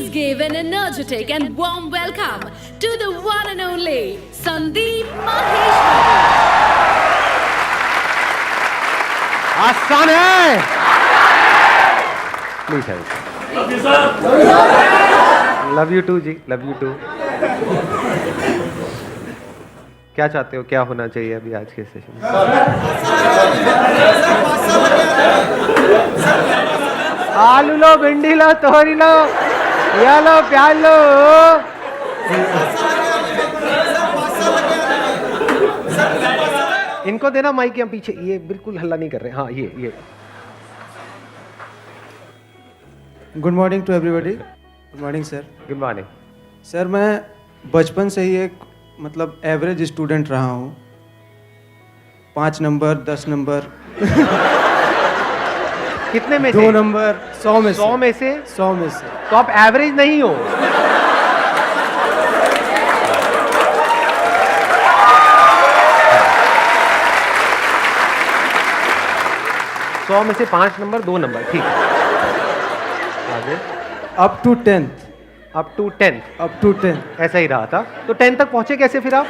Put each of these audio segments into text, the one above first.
Please give an energetic and warm welcome to the one and only Sandeep Maheshwari. आसान है. Please help. Love you, sir. Love you too ji. Love you too. क्या चाहते हो, क्या होना चाहिए अभी आज के सेशन में? आलू लो, भिंडी लो, तोरी लो, या लो, प्याज लो. इनको देना माइक यहाँ पीछे. ये बिल्कुल हल्ला नहीं कर रहे. हाँ ये. Good morning to everybody. Good morning sir. Good morning. Sir मैं बचपन से ही एक मतलब एवरेज स्टूडेंट रहा हूँ. 5 नंबर, 10 नंबर, कितने में 2 से? नंबर, 100 में से. 100 में से? 100 में से. तो आप एवरेज नहीं हो. सौ में से 5 नंबर, 2 नंबर. ठीक है. आगे. Up to 10th. Up to 10th. Up to 10th. ऐसा ही रहा था. तो 10 तक पहुंचे कैसे फिर आप?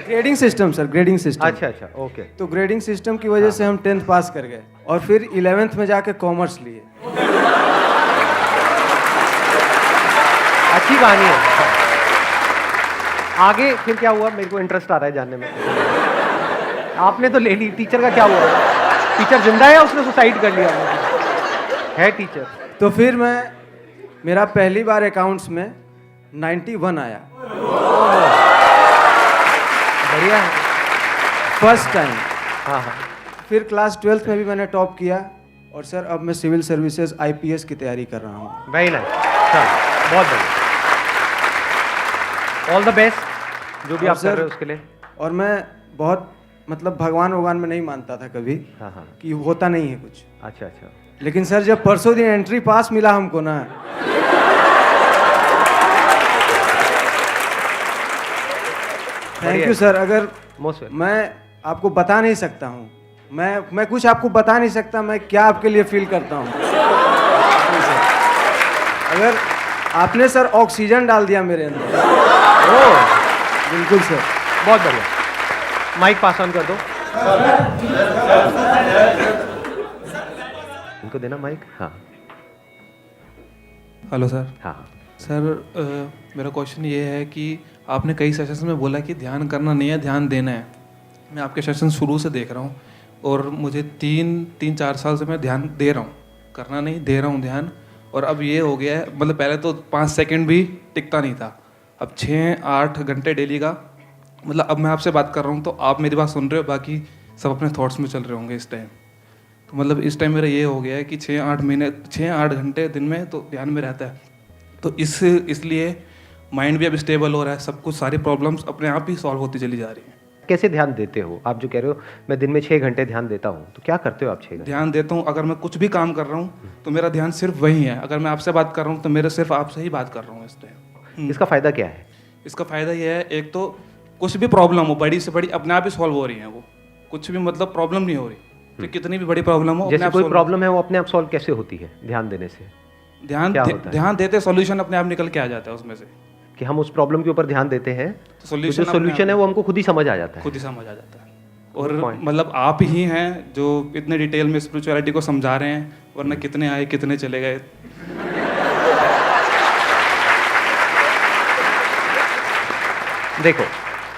Grading system sir, grading system. अच्छा ओके. तो ग्रेडिंग सिस्टम की वजह से हम 10th पास कर गए और फिर 11th में जाके कॉमर्स लिए. अच्छी कहानी है. आगे फिर क्या हुआ? मेरे को इंटरेस्ट आ रहा है जानने में. आपने तो ले ली. टीचर का क्या हुआ? टीचर जिंदा है या उसने सुसाइड कर लिया? है टीचर. तो फिर मेरा पहली बार अकाउंट्स में 91 आया. बढ़िया है. First time. हाँ. फिर क्लास 12th में भी मैंने टॉप किया और सर अब मैं सिविल सर्विसेज IPS की तैयारी कर रहा हूँ. Very nice. चलो बहुत बढ़िया. ऑल द बेस्ट जो भी आप कर रहे हो उसके लिए. और मैं बहुत मतलब भगवान में नहीं मानता था कभी. हाँ. कि होता नहीं है कुछ. अच्छा. लेकिन सर जब परसों दिन एंट्री पास मिला हमको ना, थैंक यू सर. अगर मैं आपको बता नहीं सकता हूँ, मैं कुछ आपको बता नहीं सकता मैं क्या आपके लिए फील करता हूँ. अगर आपने सर ऑक्सीजन डाल दिया मेरे अंदर. बिल्कुल सर. बहुत बढ़िया. माइक पास ऑन कर दो. इनको देना माइक. हाँ. Hello sir. हाँ. सर मेरा क्वेश्चन ये है कि आपने कई सेशंस में बोला कि ध्यान करना नहीं है, ध्यान देना है. मैं आपके सेशन शुरू से देख रहा हूँ और मुझे 3-4 साल से मैं ध्यान दे रहा हूँ, करना नहीं, दे रहा हूँ ध्यान. और अब ये हो गया है, मतलब पहले तो 5 सेकंड भी टिकता नहीं था, अब 6-8 घंटे डेली का. मतलब अब मैं आपसे बात कर रहा हूँ तो आप मेरी बात सुन रहे हो, बाकी सब अपने थॉट्स में चल रहे होंगे इस टाइम. तो मतलब इस टाइम मेरा ये हो गया है कि 6-8 घंटे दिन में तो ध्यान में रहता है. तो इसलिए माइंड भी अब स्टेबल हो रहा है, सब कुछ, सारी प्रॉब्लम्स अपने आप ही सॉल्व होती चली जा रही हैं. कैसे ध्यान देते हो आप? जो कह रहे हो मैं दिन में 6 घंटे ध्यान देता हूँ, तो क्या करते हो आप 6 घंटे? ध्यान देता हूँ, अगर मैं कुछ भी काम कर रहा हूँ तो मेरा ध्यान सिर्फ वही है. अगर मैं आपसे बात कर रहा हूँ तो मेरे सिर्फ आपसे ही बात कर रहा हूँ इस टाइम. इसका फ़ायदा क्या है? इसका फ़ायदा ये है, एक तो कुछ भी प्रॉब्लम हो, बड़ी से बड़ी, अपने आप ही सॉल्व हो रही है. वो कुछ भी मतलब प्रॉब्लम नहीं हो रही. तो कितनी भी बड़ी प्रॉब्लम हो, जैसे कोई प्रॉब्लम है वो अपने आप सॉल्व कैसे होती है ध्यान देने से? ध्यान देते सॉल्यूशन अपने आप निकल के आ जाता है उसमें से. कि हम उस प्रॉब्लम के ऊपर ध्यान देते हैं तो जो सोल्यूशन है वो हमको खुद ही समझ आ जाता है. खुद ही समझ आ जाता है. और मतलब आप ही हैं जो इतने डिटेल में स्पिरिचुअलिटी को समझा रहे हैं, वरना कितने आए कितने चले गए. देखो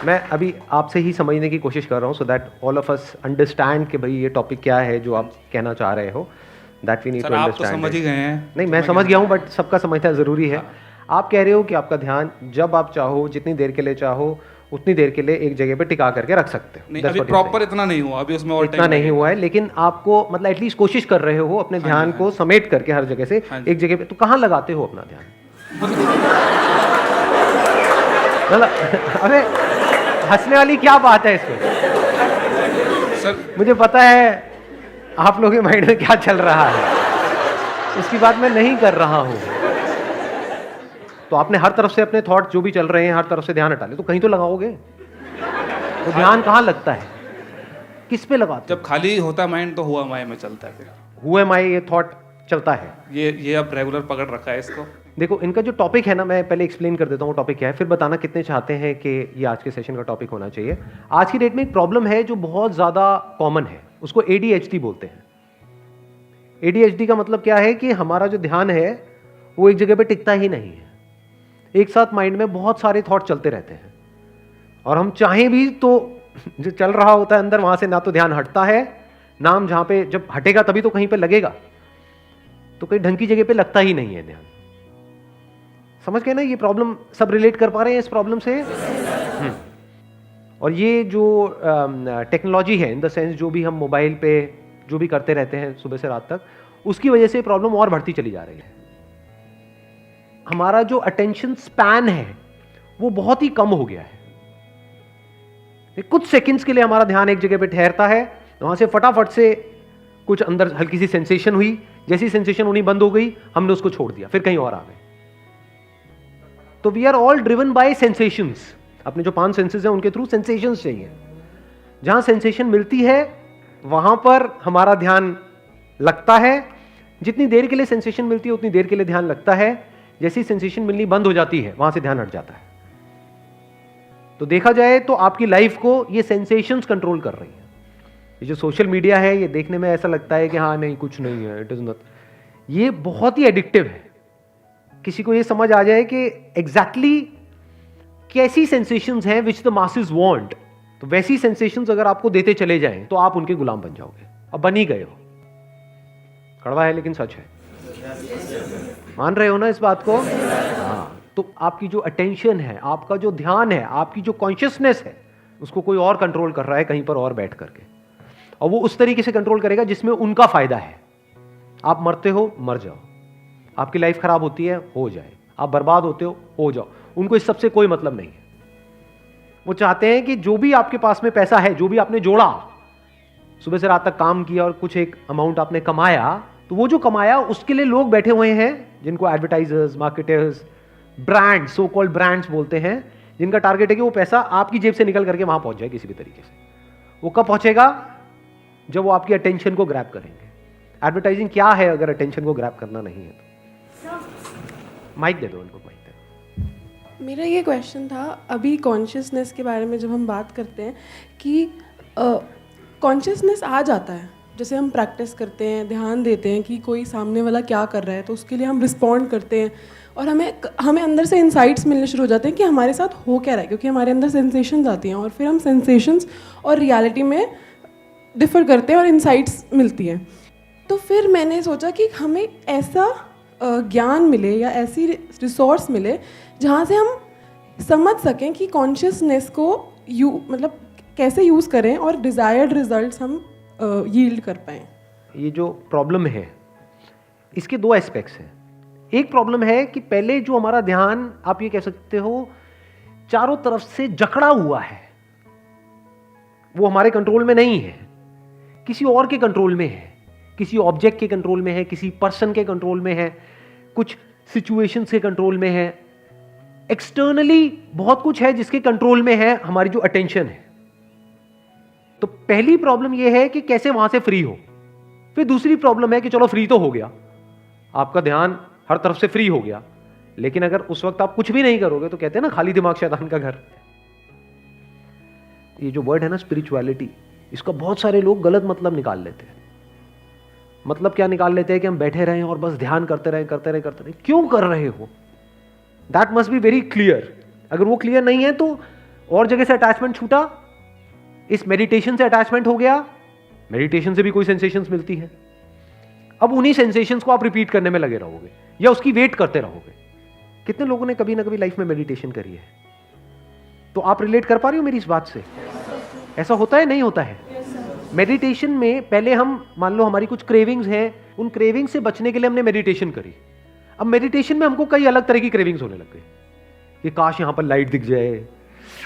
मैं अभी आपसे ही समझने की कोशिश कर रहा हूँ, so that all of us understand कि भाई ये टॉपिक क्या है जो आप कहना चाह रहे हो. That we need to understand. आप तो समझ ही गए हैं. नहीं, मैं समझ गया हूँ, बट सबका समझना ज़रूरी है. आप कह रहे हो कि आपका ध्यान जब आप चाहो, जितनी देर के लिए चाहो, उतनी देर के लिए एक जगह पे टिका करके रख सकते हो. नहीं, अभी प्रॉपर इतना नहीं हुआ, अभी उसमें इतना नहीं हुआ है, लेकिन आपको मतलब एटलीस्ट कोशिश कर रहे हो अपने ध्यान को समेट करके हर जगह से एक जगह पे. तो कहाँ लगाते हो अपना ध्यान? मतलब अरे हंसने वाली क्या बात है इसमें? सर मुझे पता है आप लोगों के माइंड में क्या चल रहा है, उसकी बात मैं नहीं कर रहा हूँ. तो आपने हर तरफ से अपने थॉट जो भी चल रहे हैं हर तरफ से ध्यान हटा ले, तो कहीं तो लगाओगे. तो ध्यान कहाँ लगता है, किस पे लगाते? जब खाली होता माइंड तो हुआ माया में चलता है. फिर हुए माई ये थॉट चलता है। ये अब रेगुलर पकड़ रखा है इसको। देखो इनका जो टॉपिक है ना, मैं पहले एक्सप्लेन कर देता हूँ टॉपिक क्या है, फिर बताना कितने चाहते हैं कि ये आज के सेशन का टॉपिक होना चाहिए। आज की डेट में एक प्रॉब्लम है जो बहुत ज़्यादा कॉमन है, उसको ADHD बोलते हैं। ADHD का मतलब क्या है कि हमारा जो ध्यान है वो एक जगह पे टिकता ही नहीं है, एक साथ माइंड में बहुत सारे थॉट चलते रहते हैं, और हम चाहें भी तो जो चल रहा होता है अंदर वहां से ना तो ध्यान हटता है, ना हम जहां पे जब हटेगा तभी तो कहीं पे लगेगा, तो कहीं ढंग की जगह पे लगता ही नहीं है ध्यान। समझ गए ना, ये प्रॉब्लम सब रिलेट कर पा रहे हैं इस प्रॉब्लम से? और ये जो टेक्नोलॉजी है, इन द सेंस जो भी हम मोबाइल पे जो भी करते रहते हैं सुबह से रात तक, उसकी वजह से प्रॉब्लम और बढ़ती चली जा रही है। हमारा जो अटेंशन स्पैन है वो बहुत ही कम हो गया है। कुछ सेकंड्स के लिए हमारा ध्यान एक जगह पे ठहरता है, वहां से फटाफट से कुछ अंदर हल्की सी सेंसेशन हुई, जैसी सेंसेशन होनी बंद हो गई हमने उसको छोड़ दिया, फिर कहीं और आ गए। तो we are all driven by sensations. अपने जो 5 सेंसेस हैं उनके थ्रू सेंसेशंस चाहिए। जहां सेंसेशन मिलती है वहां पर हमारा ध्यान लगता है। जितनी देर के लिए सेंसेशन मिलती है उतनी देर के लिए ध्यान लगता है। जैसी सेंसेशन मिलनी बंद हो जाती है वहां से ध्यान हट जाता है। तो देखा जाए तो आपकी लाइफ को ये सेंसेशंस कंट्रोल कर रही है। ये जो सोशल मीडिया है, ये देखने में ऐसा लगता है कि हाँ नहीं कुछ नहीं है, इट इज नॉट, ये बहुत ही एडिक्टिव है। किसी को ये समझ आ जाए कि एग्जैक्टली कैसी सेंसेशंस हैं विच द मासेस वांट, तो वैसी सेंसेशंस अगर आपको देते चले जाएं तो आप उनके गुलाम बन जाओगे। अब बन ही गए हो। कड़वा है लेकिन सच है। मान रहे हो ना इस बात को? हाँ। तो आपकी जो अटेंशन है, आपका जो ध्यान है, आपकी जो कॉन्शियसनेस है, उसको कोई और कंट्रोल कर रहा है कहीं पर और बैठ करके, और वो उस तरीके से कंट्रोल करेगा जिसमें उनका फायदा है। आप मरते हो, मर जाओ। आपकी लाइफ खराब होती है, हो जाए। आप बर्बाद होते हो जाओ। उनको इस सबसे कोई मतलब नहीं है। वो चाहते हैं कि जो भी आपके पास में पैसा है, जो भी आपने जोड़ा, सुबह से रात तक काम किया और कुछ एक अमाउंट आपने कमाया, तो वो जो कमाया उसके लिए लोग बैठे हुए हैं जिनको advertisers, marketers, brand, so called brands बोलते हैं, जिनका टारगेट है कि वो पैसा आपकी जेब से निकल करके वहां पहुंच जाए किसी भी तरीके से। वो कब पहुंचेगा? जब वो आपकी अटेंशन को ग्रैब करेंगे। एडवर्टाइजिंग क्या है अगर अटेंशन को ग्रैब करना नहीं है तो? माइक दे दो उनको, माइक दे दो। मेरा ये क्वेश्चन था, अभी कॉन्शियसनेस के बारे में जब हम बात करते हैं कि कॉन्शियसनेस आ जाता है, जैसे हम प्रैक्टिस करते हैं, ध्यान देते हैं कि कोई सामने वाला क्या कर रहा है, तो उसके लिए हम रिस्पॉन्ड करते हैं और हमें अंदर से इंसाइट्स मिलने शुरू हो जाते हैं कि हमारे साथ हो क्या रहा है, क्योंकि हमारे अंदर सेंसेशंस आती हैं और फिर हम सेंसेशंस और रियलिटी में डिफ़र करते हैं और इंसाइट्स मिलती हैं। तो फिर मैंने सोचा कि हमें ऐसा ज्ञान मिले या ऐसी रिसोर्स मिले जहाँ से हम समझ सकें कि कॉन्शियसनेस को मतलब कैसे यूज़ करें और डिज़ायर्ड रिजल्ट्स हम यील्ड कर पाएँ। ये जो प्रॉब्लम है इसके 2 एस्पेक्ट्स हैं। एक प्रॉब्लम है कि पहले जो हमारा ध्यान, आप ये कह सकते हो, चारों तरफ से जकड़ा हुआ है, वो हमारे कंट्रोल में नहीं है, किसी और के कंट्रोल में है, किसी ऑब्जेक्ट के कंट्रोल में है, किसी पर्सन के कंट्रोल में है, कुछ सिचुएशंस के कंट्रोल में है, एक्सटर्नली बहुत कुछ है जिसके कंट्रोल में है हमारी जो अटेंशन है। तो पहली प्रॉब्लम यह है कि कैसे वहां से फ्री हो। फिर दूसरी प्रॉब्लम है कि चलो फ्री तो हो गया, आपका ध्यान हर तरफ से फ्री हो गया, लेकिन अगर उस वक्त आप कुछ भी नहीं करोगे तो कहते हैं ना खाली दिमाग शैतान का घर। ये जो वर्ड है ना स्पिरिचुअलिटी, इसका बहुत सारे लोग गलत मतलब निकाल लेते हैं। मतलब क्या निकाल लेते हैं कि हम बैठे रहें और बस ध्यान करते रहें। क्यों कर रहे हो? That must be very clear. अगर वो क्लियर नहीं है तो और जगह से अटैचमेंट छूटा, इस मेडिटेशन से अटैचमेंट हो गया, मेडिटेशन से भी कोई सेंसेशंस मिलती है, अब उन्हीं सेंसेशंस को आप रिपीट करने में लगे रहोगे या उसकी वेट करते रहोगे। कितने लोगों ने कभी ना कभी लाइफ में मेडिटेशन करी है? तो आप रिलेट कर पा रहे हो मेरी इस बात से? ऐसा होता है, नहीं होता है? मेडिटेशन में पहले हम, मान लो हमारी कुछ क्रेविंग्स हैं, उन क्रेविंग्स से बचने के लिए हमने मेडिटेशन करी। अब मेडिटेशन में हमको कई अलग तरह की क्रेविंग्स होने लग गई कि काश यहां पर लाइट दिख जाए,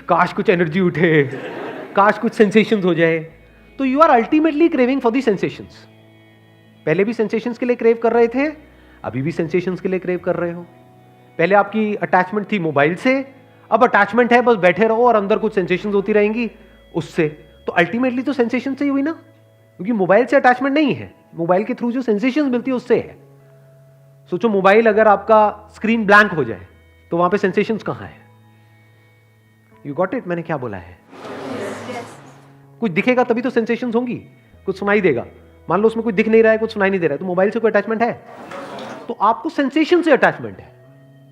काश कुछ एनर्जी उठे, काश कुछ सेंसेशंस हो जाए। तो you are ultimately craving for the sensations. पहले भी सेंसेशंस के लिए क्रेव कर रहे थे, अभी भी सेंसेशंस के लिए क्रेव कर रहे हो। पहले आपकी अटैचमेंट थी मोबाइल से, अब अटैचमेंट है बस बैठे रहो और अंदर कुछ सेंसेशंस होती रहेंगी उससे। तो अल्टीमेटली तो सेंसेशन से ही हुई ना, क्योंकि मोबाइल से अटैचमेंट नहीं है, मोबाइल के थ्रू जो सेंसेशंस मिलती है उससे है। सोचो मोबाइल अगर आपका स्क्रीन ब्लैंक हो जाए तो वहां पे सेंसेशंस कहां है? You got it? मैंने क्या बोला है? कुछ दिखेगा तभी तो सेंसेशंस होंगी, कुछ सुनाई देगा। मान लो उसमें कुछ दिख नहीं रहा है, कुछ सुनाई नहीं दे रहा है, तो मोबाइल से कोई अटैचमेंट है? तो आपको सेंसेशन से अटैचमेंट है।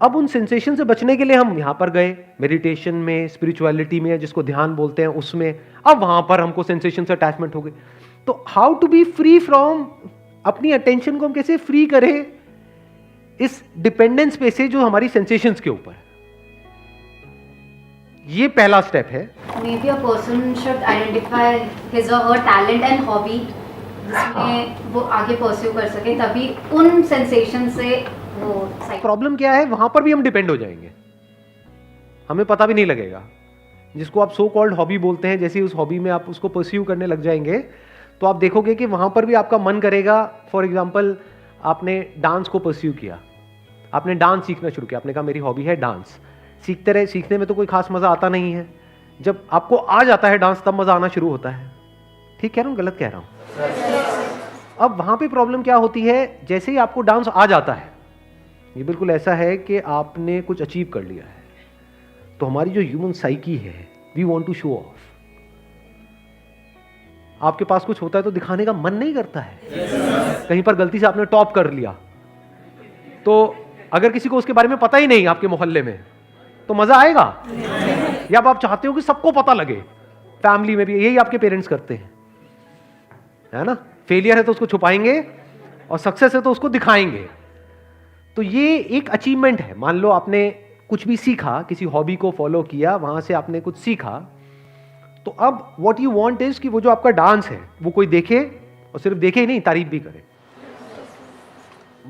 अब उन सेंसेशन से बचने के लिए हम यहां पर गए, मेडिटेशन में, स्पिरिचुअलिटी में, जिसको ध्यान बोलते हैं उसमें, अब वहां पर हमको सेंसेशन से अटैचमेंट हो गई। तो how to be free from, अपनी अटेंशन को हम कैसे फ्री करें इस डिपेंडेंस पे से जो हमारी सेंसेशंस के ऊपर। ये पहला स्टेप है। Maybe a person should identify his or her talent and hobby जिसमें वो आगे परस्यू कर सके, तभी उन सेंसेशन से वो प्रॉब्लम क्या है, वहां पर भी हम डिपेंड हो जाएंगे, हमें पता भी नहीं लगेगा। जिसको आप सो कॉल्ड हॉबी बोलते हैं, जैसे उस हॉबी में आप उसको परस्यू करने लग जाएंगे तो आप देखोगे कि वहां पर भी आपका मन करेगा। फॉर एग्जाम्पल, आपने डांस को परस्यू किया, आपने डांस सीखना शुरू किया, आपने कहा मेरी हॉबी है डांस। सीखते रहे, सीखने में तो कोई खास मजा आता नहीं है। जब आपको आ जाता है डांस, तब मजा आना शुरू होता है। ठीक कह रहा हूं, गलत कह रहा हूं? अब वहां पे प्रॉब्लम क्या होती है, जैसे ही आपको डांस आ जाता है, ये बिल्कुल ऐसा है कि आपने कुछ अचीव कर लिया है, तो हमारी जो ह्यूमन साइकी है, we want to show off. आपके पास कुछ होता है तो दिखाने का मन नहीं करता है। कहीं पर गलती से आपने टॉप कर लिया, तो अगर किसी को उसके बारे में पता ही नहीं आपके मोहल्ले में, तो मजा आएगा? या आप चाहते हो कि सबको पता लगे? फैमिली में भी यही आपके पेरेंट्स करते हैं, है ना? फेलियर है तो उसको छुपाएंगे और सक्सेस है तो उसको दिखाएंगे। तो ये एक अचीवमेंट है। मान लो आपने कुछ भी सीखा, किसी हॉबी को फॉलो किया, वहां से आपने कुछ सीखा, तो अब व्हाट यू वांट इज कि वो जो आपका डांस है वो कोई देखे, और सिर्फ देखे ही नहीं, तारीफ भी करे।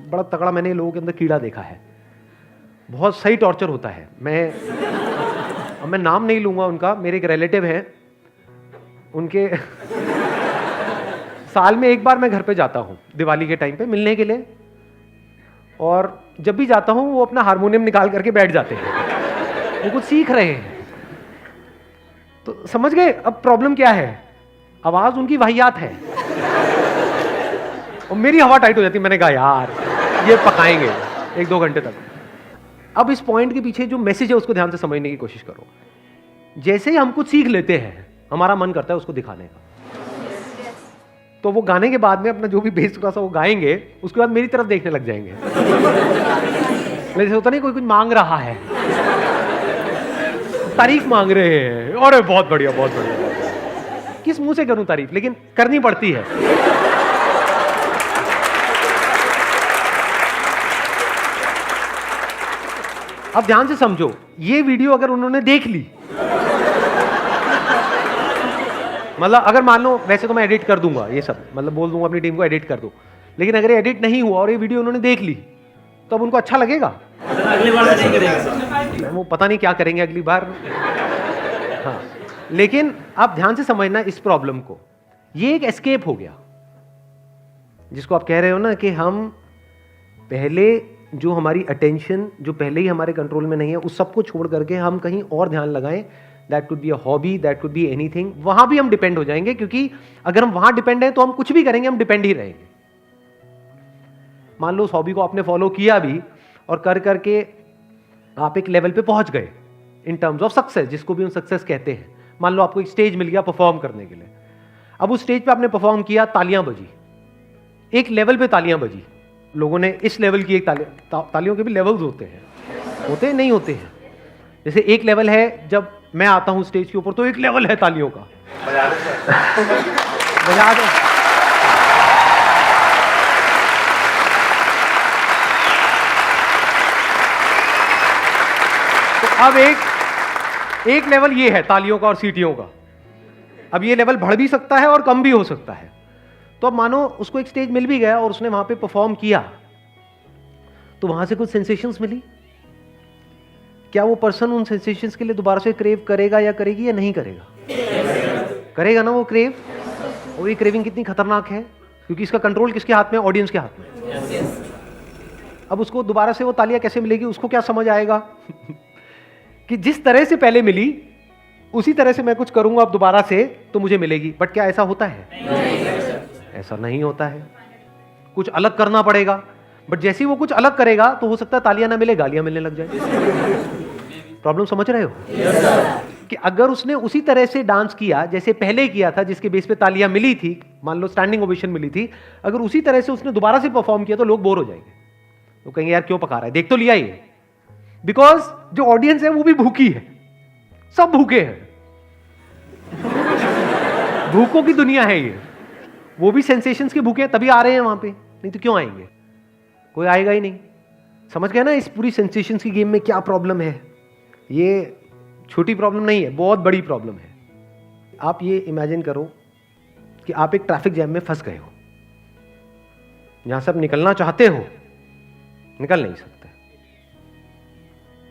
बड़ा तगड़ा मैंने लोगों के अंदर कीड़ा देखा है, बहुत सही टॉर्चर होता है। मैं नाम नहीं लूंगा उनका, मेरे एक रिलेटिव हैं, उनके साल में एक बार मैं घर पे जाता हूं दिवाली के टाइम पे मिलने के लिए, और जब भी जाता हूं वो अपना हारमोनियम निकाल करके बैठ जाते हैं, वो कुछ सीख रहे हैं। तो समझ गए अब प्रॉब्लम क्या है? आवाज उनकी वाहियात है और मेरी हवा टाइट हो जाती है। मैंने कहा यार ये पकाएंगे 1-2 घंटे तक। अब इस पॉइंट के पीछे जो मैसेज है उसको ध्यान से समझने की कोशिश करो। जैसे ही हम कुछ सीख लेते हैं, हमारा मन करता है उसको दिखाने का, तो वो गाने के बाद में अपना जो भी बेस थोड़ा सा वो गाएंगे, उसके बाद मेरी तरफ देखने लग जाएंगे। जैसे होता नहीं, कोई कुछ मांग रहा है, तारीफ मांग रहे हैं, अरे बहुत बढ़िया बहुत बढ़िया। किस मुंह से करूं तारीफ, लेकिन करनी पड़ती है। अब ध्यान से समझो, ये वीडियो अगर उन्होंने देख ली, मतलब अगर मान लो, वैसे तो मैं एडिट कर दूंगा ये सब, मतलब बोल दूंगा अपनी टीम को एडिट कर दो, लेकिन अगर ये एडिट नहीं हुआ और ये वीडियो उन्होंने देख ली, तो अब उनको अच्छा लगेगा? अगली बार नहीं करेगा, वो पता नहीं क्या करेंगे अगली बार। हाँ, लेकिन आप ध्यान से समझना इस प्रॉब्लम को। ये एक एस्केप हो गया, जिसको आप कह रहे हो ना कि हम पहले जो हमारी अटेंशन जो पहले ही हमारे कंट्रोल में नहीं है, उस सब को छोड़ करके हम कहीं और ध्यान लगाएं। That could be a hobby, that could be anything. वहां भी हम डिपेंड हो जाएंगे, क्योंकि अगर हम वहां डिपेंड हैं तो हम कुछ भी करेंगे, हम डिपेंड ही रहेंगे। मान लो उस हॉबी को आपने फॉलो किया भी, और कर करके आप एक लेवल पे पहुंच गए इन टर्म्स ऑफ सक्सेस, जिसको भी हम सक्सेस कहते हैं। मान लो आपको एक स्टेज मिल गया परफॉर्म करने के लिए। अब उस स्टेज पे आपने परफॉर्म किया, तालियां बजी, एक लेवल पे तालियां बजी, लोगों ने इस लेवल की एक तालियों के भी लेवल्स होते हैं नहीं होते हैं। जैसे एक लेवल है, जब मैं आता हूं स्टेज के ऊपर तो एक लेवल है तालियों का, बजा दो। तो अब एक लेवल ये है तालियों का और सीटियों का। अब ये लेवल बढ़ भी सकता है और कम भी हो सकता है। तो अब मानो उसको एक स्टेज मिल भी गया और उसने वहां पे परफॉर्म किया, तो वहां से कुछ सेंसेशंस मिली। क्या वो पर्सन उन सेंसेशंस के लिए दोबारा से क्रेव करेगा या करेगी या नहीं करेगा? करेगा ना वो क्रेव। और ये क्रेविंग कितनी खतरनाक है, क्योंकि इसका कंट्रोल किसके हाथ में? ऑडियंस के हाथ में। अब उसको दोबारा से वो तालियां कैसे मिलेगी? उसको क्या समझ आएगा कि जिस तरह से पहले मिली उसी तरह से मैं कुछ करूंगा अब दोबारा से तो मुझे मिलेगी। बट क्या ऐसा होता है? ऐसा नहीं होता है, कुछ अलग करना पड़ेगा। बट जैसे ही वो कुछ अलग करेगा तो हो सकता है तालियां ना मिले, गालियां मिलने लग जाए। प्रॉब्लम समझ रहे हो? कि अगर उसने उसी तरह से डांस किया जैसे पहले किया था, जिसके बेस पे तालियां मिली थी, मान लो स्टैंडिंग ओवेशन मिली थी, अगर उसी तरह से उसने दोबारा से परफॉर्म किया तो लोग बोर हो जाएंगे, तो कहेंगे यार क्यों पका रहा है, देख तो लिया ये। बिकॉज जो ऑडियंस है वो भी भूखी है, सब भूखे हैं, भूखों की दुनिया है ये, वो भी सेंसेशंस के भूखे हैं, तभी आ रहे हैं वहां पे, नहीं तो क्यों आएंगे, कोई आएगा ही नहीं। समझ गए ना इस पूरी सेंसेशंस की गेम में क्या प्रॉब्लम है? ये छोटी प्रॉब्लम नहीं है, बहुत बड़ी प्रॉब्लम है। आप ये इमेजिन करो कि आप एक ट्रैफिक जैम में फंस गए हो, जहां से आप निकलना चाहते हो, निकल नहीं सकते।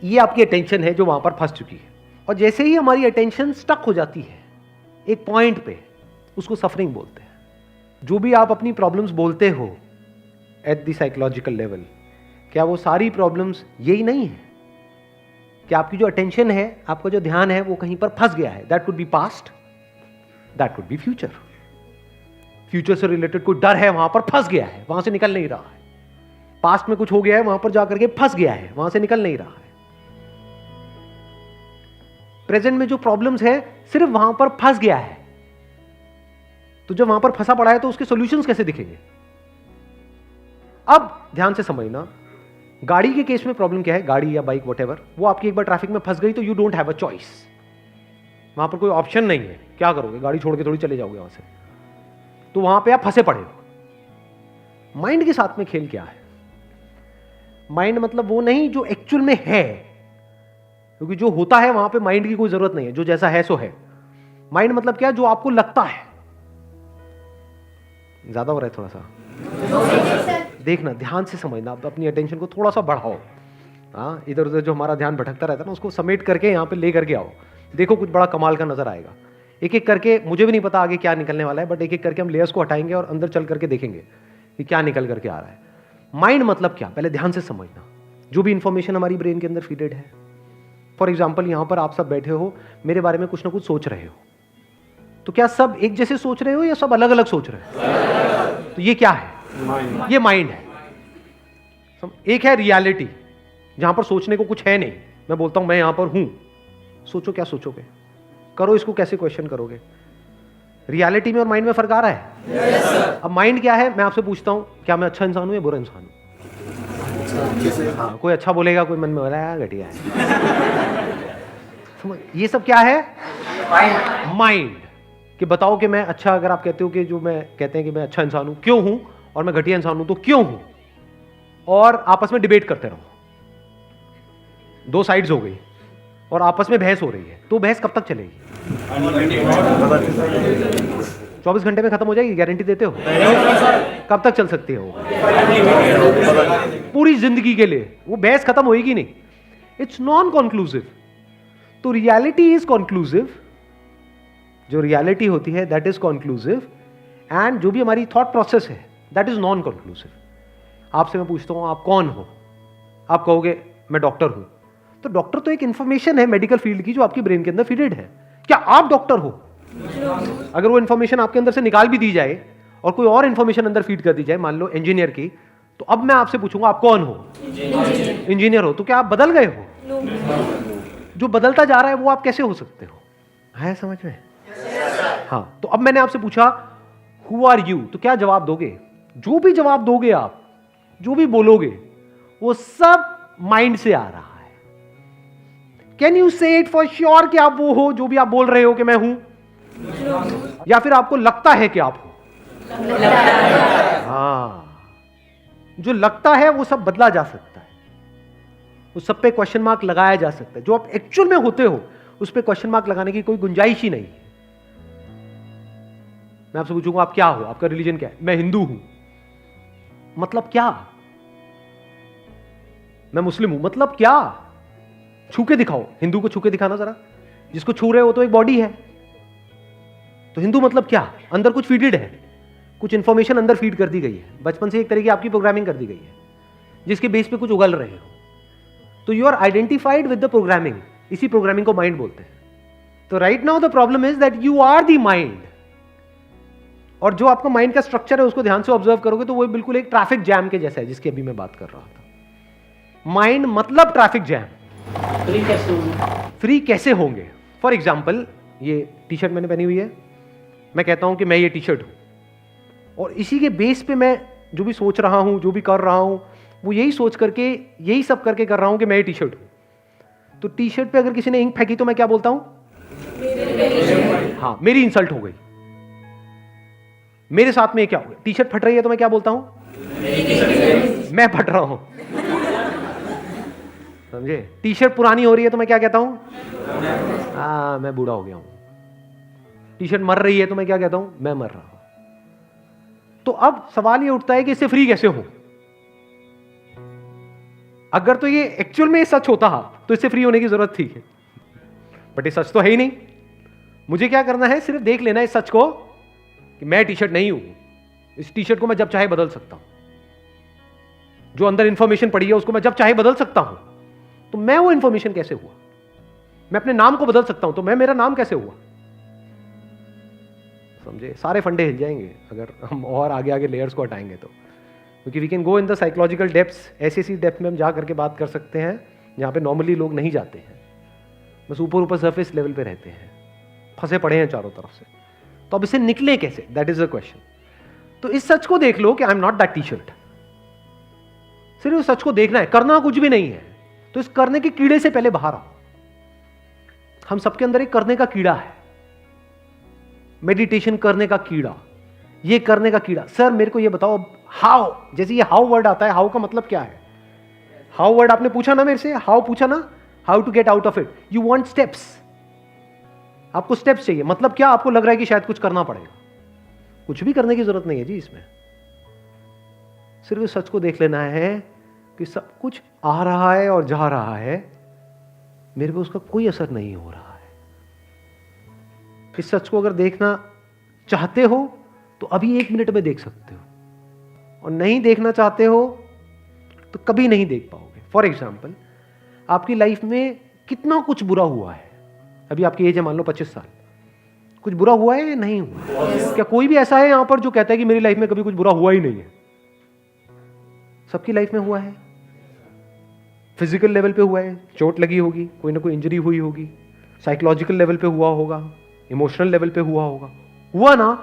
ये आपकी अटेंशन है जो वहां पर फंस चुकी है, और जैसे ही हमारी अटेंशन स्टक हो जाती है एक पॉइंट पे, उसको सफरिंग बोलते हैं। जो भी आप अपनी प्रॉब्लम्स बोलते हो एट द साइकोलॉजिकल लेवल, क्या वो सारी प्रॉब्लम्स यही नहीं है कि आपकी जो अटेंशन है, आपका जो ध्यान है, वो कहीं पर फंस गया है? That could be past, that could be future. Future से रिलेटेड कोई डर है, वहां पर फंस गया है, वहां से निकल नहीं रहा है। पास्ट में कुछ हो गया है, वहां पर जाकर के फंस गया है, वहां से निकल नहीं रहा है। प्रेजेंट में जो प्रॉब्लम्स है, सिर्फ वहां पर फंस गया है। तो जब वहां पर फंसा पड़ा है तो उसके सॉल्यूशंस कैसे दिखेंगे? अब ध्यान से समझना, गाड़ी के केस में प्रॉब्लम क्या है, गाड़ी या बाइक वॉटेवर, वो आपकी एक बार ट्रैफिक में फंस गई तो you don't have a choice, वहां पर कोई ऑप्शन नहीं है। क्या करोगे? गाड़ी छोड़ के थोड़ी चले जाओगे वहां से, तो वहां पे आप फंसे पड़े हो। माइंड के साथ में खेल क्या है? माइंड मतलब वो नहीं जो एक्चुअल में है, क्योंकि जो होता है वहां पे माइंड की कोई जरूरत नहीं है, जो जैसा है सो है। माइंड मतलब क्या? जो आपको लगता है। ज्यादा हो रहा है थोड़ा सा, देखना, ध्यान से समझना, अपनी अटेंशन को थोड़ा सा बढ़ाओ। हाँ, इधर उधर जो हमारा ध्यान भटकता रहता है ना, उसको समेट करके यहाँ पे ले करके आओ। देखो कुछ बड़ा कमाल का नजर आएगा। एक एक करके, मुझे भी नहीं पता आगे क्या निकलने वाला है, बट एक एक करके हम लेयर्स को हटाएंगे और अंदर चल करके देखेंगे कि क्या निकल करके आ रहा है। माइंड मतलब क्या, पहले ध्यान से समझना। जो भी इंफॉर्मेशन हमारी ब्रेन के अंदर फीडेड है, फॉर एग्जाम्पल यहाँ पर आप सब बैठे हो, मेरे बारे में कुछ ना कुछ सोच रहे हो, तो क्या सब एक जैसे सोच रहे हो या सब अलग अलग सोच रहे हो? तो ये क्या है? ये माइंड है। एक है रियलिटी, जहां पर सोचने को कुछ है नहीं। मैं बोलता हूं मैं यहां पर हूं, सोचो क्या सोचोगे, करो इसको, कैसे क्वेश्चन करोगे? रियलिटी में और माइंड में फर्क आ रहा है? yes, अब माइंड क्या है? मैं आपसे पूछता हूं, क्या मैं अच्छा इंसान हूं या बुरा इंसान हूं? हाँ, कोई अच्छा बोलेगा, कोई मन में बोला यार घटिया है। ये सब क्या है? माइंड। कि बताओ कि मैं अच्छा, अगर आप कहते हो कि जो मैं कहते हैं कि मैं अच्छा इंसान हूं, क्यों हूं, और मैं घटिया इंसान हूं तो क्यों हूं, और आपस में डिबेट करते रहो। दो साइड्स हो गई और आपस में बहस हो रही है, तो बहस कब तक चलेगी? 24 घंटे में खत्म हो जाएगी, गारंटी देते हो? कब तक चल सकती है वो? पूरी जिंदगी के लिए वो बहस खत्म होएगी नहीं। It's non conclusive. तो रियलिटी इज कंक्लूसिव। जो रियलिटी होती है दैट इज कंक्लूसिव, एंड जो भी हमारी थॉट प्रोसेस है दैट इज नॉन कंक्लूसिव। आपसे मैं पूछता हूं आप कौन हो, आप कहोगे मैं डॉक्टर हूं, तो डॉक्टर तो एक इंफॉर्मेशन है मेडिकल फील्ड की जो आपकी ब्रेन के अंदर फीडेड है। क्या आप डॉक्टर हो? अगर वो इंफॉर्मेशन आपके अंदर से निकाल भी दी जाए और कोई और इंफॉर्मेशन अंदर फीड कर दी जाए, मान लो इंजीनियर की, तो अब मैं आपसे पूछूंगा आप कौन हो? इंजीनियर हो। तो क्या आप बदल गए हो? जो बदलता जा रहा है वो आप कैसे हो सकते हो? है समझ में? हाँ, तो अब मैंने आपसे पूछा हु आर यू, तो क्या जवाब दोगे? जो भी जवाब दोगे आप, जो भी बोलोगे, वो सब माइंड से आ रहा है। कैन यू से इट फॉर श्योर कि आप वो हो जो भी आप बोल रहे हो कि मैं हूं? या फिर आपको लगता है कि आप हो? हाँ, जो लगता है वो सब बदला जा सकता है, उस सब पे क्वेश्चन मार्क लगाया जा सकता है। जो आप एक्चुअल में होते हो उस पे क्वेश्चन मार्क लगाने की कोई गुंजाइश ही नहीं है। मैं आपसे पूछूंगा आप क्या हो, आपका रिलीजन क्या है? मैं हिंदू हूं। मतलब क्या? मैं मुस्लिम हूं। मतलब क्या? छू के दिखाओ, हिंदू को छू के दिखाना जरा। जिसको छू रहे हो तो एक बॉडी है, तो हिंदू मतलब क्या? अंदर कुछ फीडेड है, कुछ इंफॉर्मेशन अंदर फीड कर दी गई है, बचपन से एक तरह की आपकी प्रोग्रामिंग कर दी गई है, जिसके बेस पे कुछ उगल रहे हो। तो you are identified with the programming. इसी प्रोग्रामिंग को माइंड बोलते हैं। तो right now the problem is that you are the mind, और जो आपका माइंड का स्ट्रक्चर है उसको ध्यान से ऑब्जर्व करोगे तो वो बिल्कुल एक ट्रैफिक जैम के जैसा है, जिसकी अभी मैं बात कर रहा था। माइंड मतलब ट्रैफिक जैम। फ्री कैसे होंगे? फ्री कैसे होंगे? फॉर एग्जाम्पल, ये टी शर्ट मैंने पहनी हुई है, मैं कहता हूं कि मैं ये टी शर्ट हूं, और इसी के बेस पे मैं जो भी सोच रहा हूं, जो भी कर रहा हूं, वो यही सोच करके, यही सब करके कर रहा हूं कि मैं ये टी शर्ट हूं। तो टी शर्ट पे अगर किसी ने इंक फेंकी तो मैं क्या बोलता हूं? हाँ, मेरी इंसल्ट हो गई। मेरे साथ में क्या हो गया? टी शर्ट फट रही है तो मैं क्या बोलता हूं? मैं फट रहा हूं। समझे? टी शर्ट पुरानी हो रही है तो मैं क्या कहता हूं? हाँ, मैं बूढ़ा हो गया हूं। टी शर्ट मर रही है तो मैं क्या कहता हूं? मैं मर रहा हूं। तो अब सवाल ये उठता है कि इससे फ्री कैसे हो? अगर तो ये एक्चुअल में सच होता तो इससे फ्री होने की जरूरत थी, बट ये सच तो है ही नहीं। मुझे क्या करना है? सिर्फ देख लेना है इस सच को कि मैं टी शर्ट नहीं हूं। इस टी शर्ट को मैं जब चाहे बदल सकता हूं। जो अंदर इंफॉर्मेशन पड़ी है उसको मैं जब चाहे बदल सकता हूं। तो मैं वो इंफॉर्मेशन कैसे हुआ? मैं अपने नाम को बदल सकता हूं, तो मैं मेरा नाम कैसे हुआ? समझे? सारे फंडे हिल जाएंगे अगर हम और आगे आगे लेयर्स को हटाएंगे तो, क्योंकि we can go in the psychological depths. ऐसी डेप्थ में हम जा करके बात कर सकते हैं जहां पे नॉर्मली लोग नहीं जाते हैं, बस ऊपर ऊपर सरफेस लेवल पे रहते हैं, फंसे पड़े हैं चारों तरफ से। तो अब इससे निकले कैसे? That is the question. तो इस सच को देख लो कि आई am not that T shirt. सिर्फ उस सच को देखना है, करना कुछ भी नहीं है। तो इस करने के कीड़े से पहले बाहर आओ। हम सबके अंदर एक करने का कीड़ा है, मेडिटेशन करने का कीड़ा, ये करने का कीड़ा। सर मेरे को ये बताओ हाउ, जैसे ये हाउ वर्ड आता है, हाउ का मतलब क्या है? हाउ वर्ड आपने पूछा ना मेरे से, हाउ पूछा ना, how to get out of it. You want steps, आपको स्टेप्स चाहिए। मतलब क्या? आपको लग रहा है कि शायद कुछ करना पड़ेगा। कुछ भी करने की जरूरत नहीं है जी इसमें। सिर्फ इस सच को देख लेना है कि सब कुछ आ रहा है और जा रहा है, मेरे पे उसका कोई असर नहीं हो रहा है। इस सच को अगर देखना चाहते हो तो अभी 1 मिनट में देख सकते हो, और नहीं देखना चाहते हो तो कभी नहीं देख पाओगे। फॉर एग्जाम्पल, आपकी लाइफ में कितना कुछ बुरा हुआ है। अभी आपकी एज है मान लो 25 साल, कुछ बुरा हुआ है या नहीं हुआ? क्या कोई भी ऐसा है यहां पर जो कहता है कि मेरी लाइफ में कभी कुछ बुरा हुआ ही नहीं है? सबकी लाइफ में हुआ है। फिजिकल लेवल पे हुआ है, चोट लगी होगी, कोई ना कोई इंजरी हुई होगी, साइकोलॉजिकल लेवल पे हुआ होगा, इमोशनल लेवल पे हुआ होगा। हुआ ना?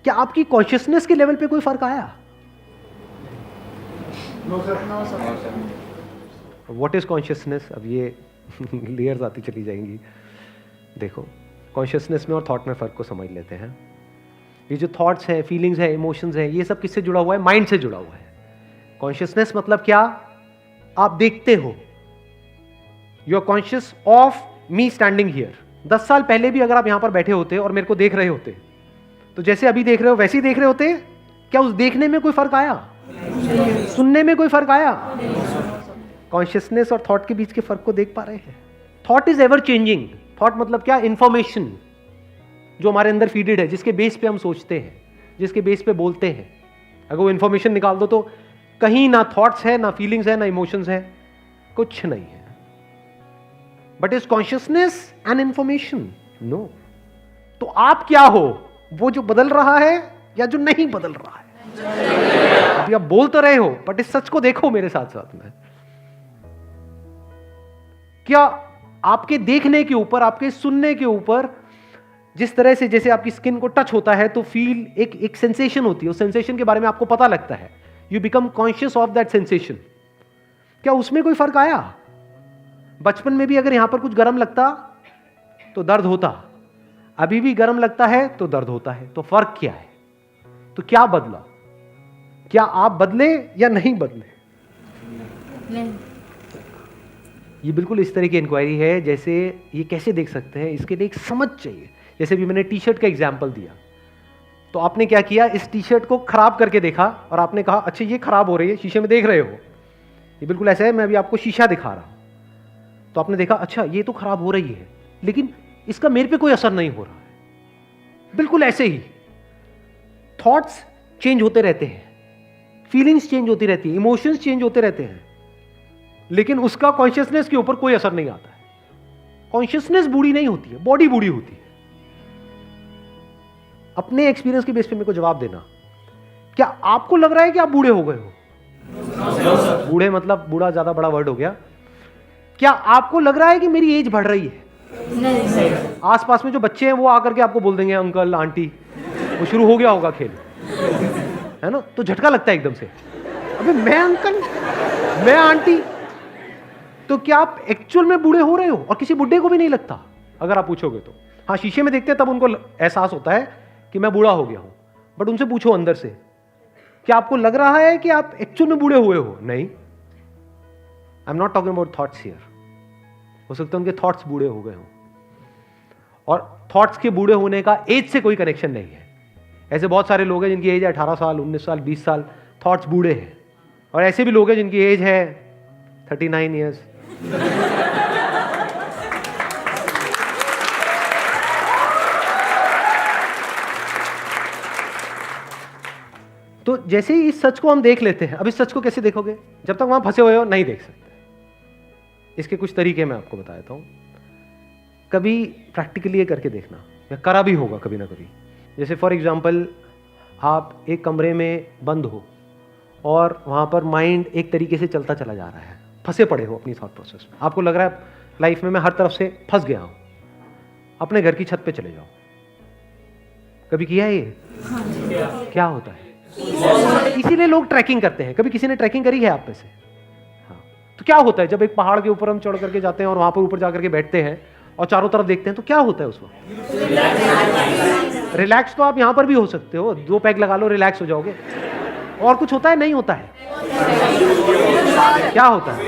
क्या आपकी कॉन्शियसनेस के लेवल पे कोई फर्क आया? What is consciousness? अब ये लेयर्स आती चली जाएंगी। देखो, कॉन्शियसनेस में और थॉट में फर्क को समझ लेते हैं। ये जो थॉट्स हैं, फीलिंग्स हैं, इमोशंस हैं, ये सब किससे जुड़ा हुआ है? माइंड से जुड़ा हुआ है। कॉन्शियसनेस मतलब क्या? आप देखते हो, you are conscious of me standing here. 10 साल पहले भी अगर आप यहां पर बैठे होते और मेरे को देख रहे होते, तो जैसे अभी देख रहे हो वैसे ही देख रहे होते। क्या उस देखने में कोई फर्क आया? सुनने में कोई फर्क आया? कॉन्शियसनेस और थॉट के बीच के फर्क को देख पा रहे हैं? Thought is ever changing. Thought मतलब क्या? इंफॉर्मेशन जो हमारे अंदर फीडेड है, जिसके बेस पे हम सोचते हैं, जिसके बेस पे बोलते हैं। अगर वो इंफॉर्मेशन निकाल दो तो कहीं ना थॉट्स है, ना फीलिंग्स है, ना इमोशंस है, कुछ नहीं है। But is consciousness an information? No. तो आप क्या हो? वो जो बदल रहा है या जो नहीं बदल रहा है? अभी आप बोल तो रहे हो, बट इस सच को देखो मेरे साथ साथ में। क्या आपके देखने के ऊपर, आपके सुनने के ऊपर, जिस तरह से जैसे आपकी स्किन को टच होता है तो फील एक सेंसेशन होती है, उस सेंसेशन के बारे में आपको पता लगता है, you become conscious of that sensation. क्या उसमें कोई फर्क आया? बचपन में भी अगर यहां पर कुछ गर्म लगता तो दर्द होता, अभी भी गर्म लगता है तो दर्द होता है। तो फर्क क्या है? तो क्या बदला? क्या आप बदले या नहीं बदले? नहीं। ये बिल्कुल इस तरह की इंक्वायरी है जैसे ये कैसे देख सकते हैं, इसके लिए एक समझ चाहिए। जैसे भी मैंने टी शर्ट का एग्जाम्पल दिया, तो आपने क्या किया? इस टी शर्ट को खराब करके देखा और आपने कहा अच्छा ये खराब हो रही है, शीशे में देख रहे हो। ये बिल्कुल ऐसा है, मैं अभी आपको शीशा दिखा रहा हूं, तो आपने देखा अच्छा ये तो खराब हो रही है, लेकिन इसका मेरे पे कोई असर नहीं हो रहा है। बिल्कुल ऐसे ही थॉट्स चेंज होते रहते हैं, फीलिंग्स चेंज होती रहती है, इमोशंस चेंज होते रहते हैं, लेकिन उसका कॉन्शियसनेस के ऊपर कोई असर नहीं आता है। कॉन्शियसनेस बूढ़ी नहीं होती है, बॉडी बूढ़ी होती है। अपने एक्सपीरियंस के बेस पे मेरे को जवाब देना। क्या आपको लग रहा है कि आप बूढ़े हो गए हो? बूढ़े मतलब बूढ़ा ज्यादा बड़ा वर्ड हो गया। क्या आपको लग रहा है कि मेरी एज बढ़ रही है? नहीं। आसपास में जो बच्चे हैं वो आकर के आपको बोल देंगे अंकल आंटी, वो शुरू हो गया होगा खेल, है ना? तो झटका लगता है एकदम से, अबे मैं अंकल, मैं आंटी। तो क्या आप एक्चुअल में बूढ़े हो रहे हो? और किसी बुढ़े को भी नहीं लगता अगर आप पूछोगे तो। हाँ, शीशे में देखते हैं तब उनको एहसास होता है कि मैं बूढ़ा हो गया हूं, बट उनसे पूछो अंदर से, क्या आपको लग रहा है कि आप एक्चुअल में बूढ़े हुए हो? नहीं। आई am not talking about thoughts here. हो सकता है उनके थॉट्स बूढ़े हो गए हों, और थॉट्स के बूढ़े होने का एज से कोई कनेक्शन नहीं है। ऐसे बहुत सारे लोग हैं जिनकी एज है 18 साल, 19 साल, 20 साल, थॉट्स बूढ़े हैं। और ऐसे भी लोग हैं जिनकी एज है 39 ईयर्स। तो जैसे ही इस सच को हम देख लेते हैं, अब इस सच को कैसे देखोगे? जब तक वहां फंसे हुए हो नहीं देख सकते। इसके कुछ तरीके मैं आपको बता देता हूं। कभी प्रैक्टिकली ये करके देखना, या करा भी होगा कभी ना कभी। जैसे फॉर एग्जांपल, आप एक कमरे में बंद हो और वहां पर माइंड एक तरीके से चलता चला जा रहा है, फंसे पड़े हो अपनी थॉट प्रोसेस में। आपको लग रहा है लाइफ में मैं हर तरफ से फंस गया हूं। अपने घर की छत पे चले जाओ। कभी किया है ये? क्या होता है? इसीलिए लोग ट्रैकिंग करते हैं। कभी किसी ने ट्रैकिंग करी है आप में से? हाँ। तो क्या होता है जब एक पहाड़ के ऊपर हम चढ़ करके जाते हैं और वहां पर ऊपर जाकर के बैठते हैं और चारों तरफ देखते हैं, तो क्या होता है उस वक्त? रिलैक्स तो आप यहां पर भी हो सकते हो, 2 पैग लगा लो, रिलैक्स हो जाओगे। और कुछ होता है? नहीं होता है। क्या होता है?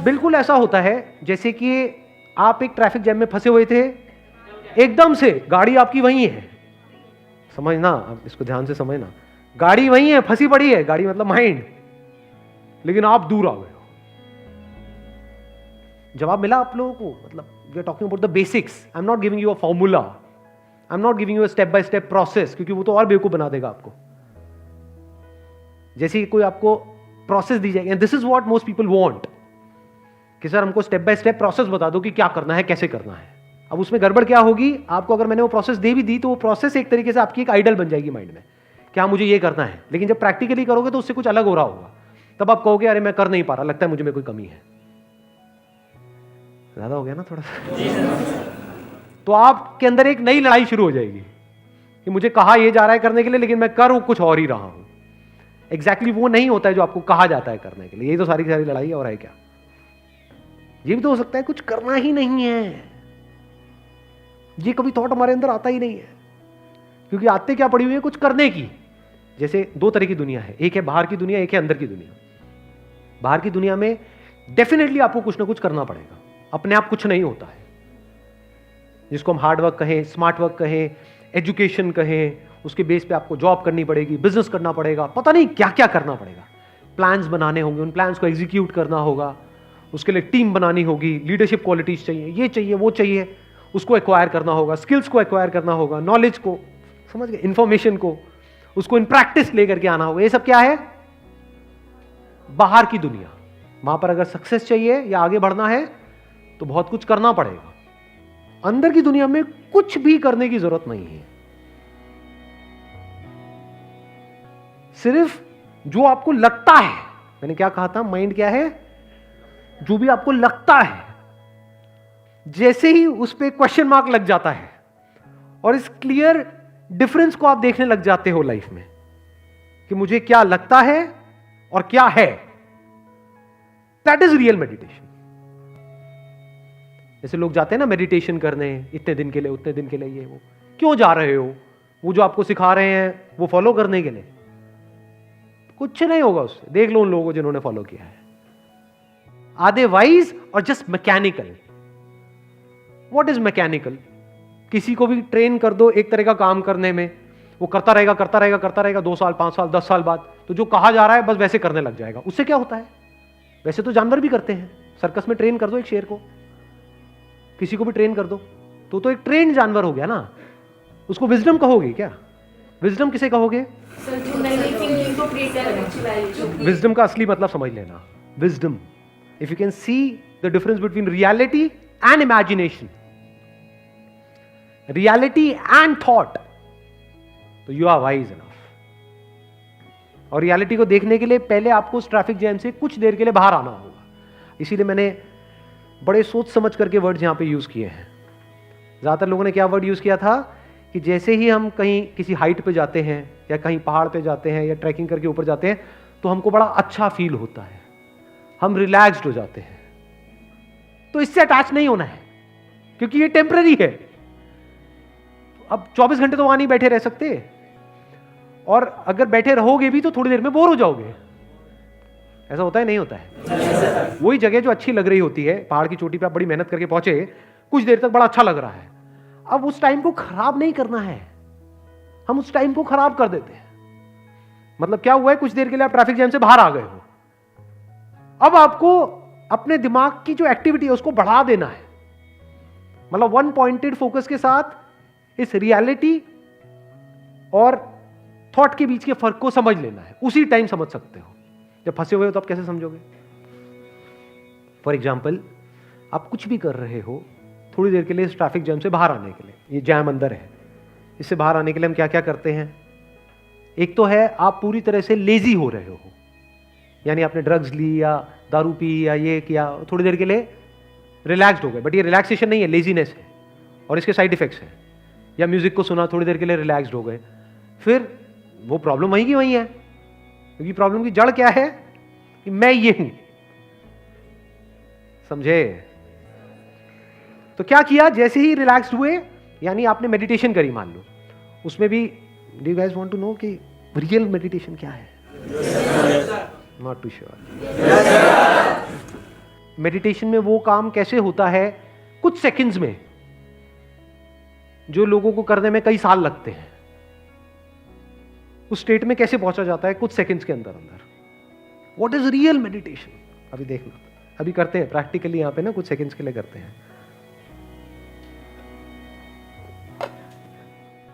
बिल्कुल ऐसा होता है जैसे कि आप एक ट्रैफिक जैम में फंसे हुए थे, एकदम से गाड़ी आपकी वहीं है। समझना, आप इसको ध्यान से समझना। गाड़ी वहीं है, फंसी पड़ी है, गाड़ी मतलब माइंड, लेकिन आप दूर आ गए हो। जवाब मिला आप लोगों को? मतलब we are talking about the basics. I am not giving you a formula, I am not giving you a step by step process, क्योंकि वो तो और बेवकूफ बना देगा आपको। जैसे कोई आपको प्रोसेस दी जाएगी, this is what most people want, कि सर हमको स्टेप बाय स्टेप प्रोसेस बता दो कि क्या करना है, कैसे करना है। अब उसमें गड़बड़ क्या होगी? आपको अगर मैंने वो प्रोसेस दे भी दी तो वो प्रोसेस एक तरीके से आपकी एक आइडल बन जाएगी माइंड में, क्या मुझे ये करना है। लेकिन जब प्रैक्टिकली करोगे तो उससे कुछ अलग हो रहा होगा। तब आप कहोगे अरे मैं कर नहीं पा रहा, लगता है मुझे में कोई कमी है। ज्यादा हो गया ना थोड़ा सा? तो आपके अंदर एक नई लड़ाई शुरू हो जाएगी कि मुझे कहा यह जा रहा है करने के लिए, लेकिन मैं कर कुछ और ही रहा हूं। एग्जैक्टली वो नहीं होता है जो आपको कहा जाता है करने के लिए। ये तो सारी की सारी लड़ाई है। और है क्या? ये भी तो हो सकता है कुछ करना ही नहीं है। ये कभी थॉट हमारे अंदर आता ही नहीं है, क्योंकि आते क्या पड़ी हुई है कुछ करने की। जैसे 2 तरह की दुनिया है, एक है बाहर की दुनिया, एक है अंदर की दुनिया। बाहर की दुनिया में डेफिनेटली आपको कुछ ना कुछ करना पड़ेगा, अपने आप कुछ नहीं होता है। जिसको हम हार्ड वर्क कहें, स्मार्ट वर्क कहें, एजुकेशन कहें, उसके बेस पे आपको जॉब करनी पड़ेगी, बिजनेस करना पड़ेगा, पता नहीं क्या क्या करना पड़ेगा। प्लान्स बनाने होंगे, उन प्लान्स को एग्जीक्यूट करना होगा, उसके लिए टीम बनानी होगी, लीडरशिप क्वालिटीज चाहिए, ये चाहिए, वो चाहिए, उसको एक्वायर करना होगा, स्किल्स को एक्वायर करना होगा, नॉलेज को, समझ गए, इंफॉर्मेशन को, उसको इन प्रैक्टिस लेकर के आना होगा। ये सब क्या है? बाहर की दुनिया। वहां पर अगर सक्सेस चाहिए या आगे बढ़ना है तो बहुत कुछ करना पड़ेगा। अंदर की दुनिया में कुछ भी करने की जरूरत नहीं है। सिर्फ जो आपको लगता है, मैंने क्या कहा था, माइंड क्या है? जो भी आपको लगता है, जैसे ही उस पर क्वेश्चन मार्क लग जाता है और इस क्लियर डिफरेंस को आप देखने लग जाते हो लाइफ में कि मुझे क्या लगता है और क्या है, दैट इज रियल मेडिटेशन। जैसे लोग जाते हैं ना मेडिटेशन करने, इतने दिन के लिए, उतने दिन के लिए, ये वो क्यों जा रहे हो? वो जो आपको सिखा रहे हैं वो फॉलो करने के लिए? कुछ नहीं होगा उससे। देख लो उन लोगों को जिन्होंने फॉलो किया है, आधे वाइज और just mechanical. What is mechanical? किसी को भी ट्रेन कर दो एक तरह का काम करने में, वो करता रहेगा करता रहेगा करता रहेगा, 2 साल 5 साल 10 साल बाद तो जो कहा जा रहा है बस वैसे करने लग जाएगा। उससे क्या होता है? वैसे तो जानवर भी करते हैं। सर्कस में ट्रेन कर दो एक शेर को, किसी को भी ट्रेन कर दो तो एक ट्रेन जानवर हो गया ना। उसको विजडम कहोगे क्या? विजडम किसे कहोगे? विजडम का असली मतलब समझ लेना। Wisdom, if you can see the difference between reality and imagination, reality and thought, तो यू आर वाइज इनफ। और रियलिटी को देखने के लिए पहले आपको उस ट्रैफिक जैम से कुछ देर के लिए बाहर आना होगा। इसीलिए मैंने बड़े सोच समझ करके वर्ड्स यहां पे यूज किए हैं। ज्यादातर लोगों ने क्या वर्ड यूज किया था कि जैसे ही हम कहीं किसी हाइट पे जाते हैं या कहीं पहाड़ पे जाते हैं या ट्रैकिंग करके ऊपर जाते हैं तो हमको बड़ा अच्छा फील होता है, हम रिलैक्स्ड हो जाते हैं। तो इससे अटैच नहीं होना है क्योंकि ये टेम्पररी है। अब 24 घंटे तो वहां नहीं बैठे रह सकते, और अगर बैठे रहोगे भी तो थोड़ी देर में बोर हो जाओगे। ऐसा होता है नहीं होता है? वही जगह जो अच्छी लग रही होती है, पहाड़ की चोटी पे आप बड़ी मेहनत करके पहुंचे, कुछ देर तक बड़ा अच्छा लग रहा है, अब उस टाइम को खराब नहीं करना है, हम उस टाइम को खराब कर देते हैं। मतलब क्या हुआ है, कुछ देर के लिए आप ट्रैफिक जैम से बाहर आ गए हो, अब आपको अपने दिमाग की जो एक्टिविटी है उसको बढ़ा देना है। मतलब वन पॉइंटेड फोकस के साथ इस रियलिटी और थॉट के बीच के फर्क को समझ लेना है। उसी टाइम समझ सकते हो। जब फंसे हुए हो तो आप कैसे समझोगे? फॉर एग्जाम्पल, आप कुछ भी कर रहे हो, थोड़ी देर के लिए इस ट्रैफिक जैम से बाहर आने के लिए, ये जैम अंदर है, इससे बाहर आने के लिए हम क्या क्या करते हैं? एक तो है आप पूरी तरह से लेजी हो रहे हो, यानी आपने ड्रग्स ली या दारू पी या ये किया, थोड़ी देर के लिए रिलैक्स्ड हो गए, बट ये रिलैक्सेशन नहीं है, लेजीनेस है और इसके साइड इफेक्ट्स हैं। या म्यूजिक को सुना, थोड़ी देर के लिए रिलैक्स्ड हो गए, फिर वो प्रॉब्लम वहीं की वहीं है, क्योंकि प्रॉब्लम की जड़ क्या है कि मैं ये हूं। समझे? तो क्या किया, जैसे ही रिलैक्स्ड हुए, यानी आपने मेडिटेशन करी मान लो, उसमें भी do you guys want to know कि रियल मेडिटेशन क्या है? Not to sure. मेडिटेशन में वो काम कैसे होता है कुछ सेकंड्स में, जो लोगों को करने में कई साल लगते हैं, उस स्टेट में कैसे पहुंचा जाता है कुछ सेकंड्स के अंदर अंदर। What is real meditation? अभी देखना, अभी करते हैं प्रैक्टिकली यहां पे ना, कुछ सेकंड्स के लिए करते हैं।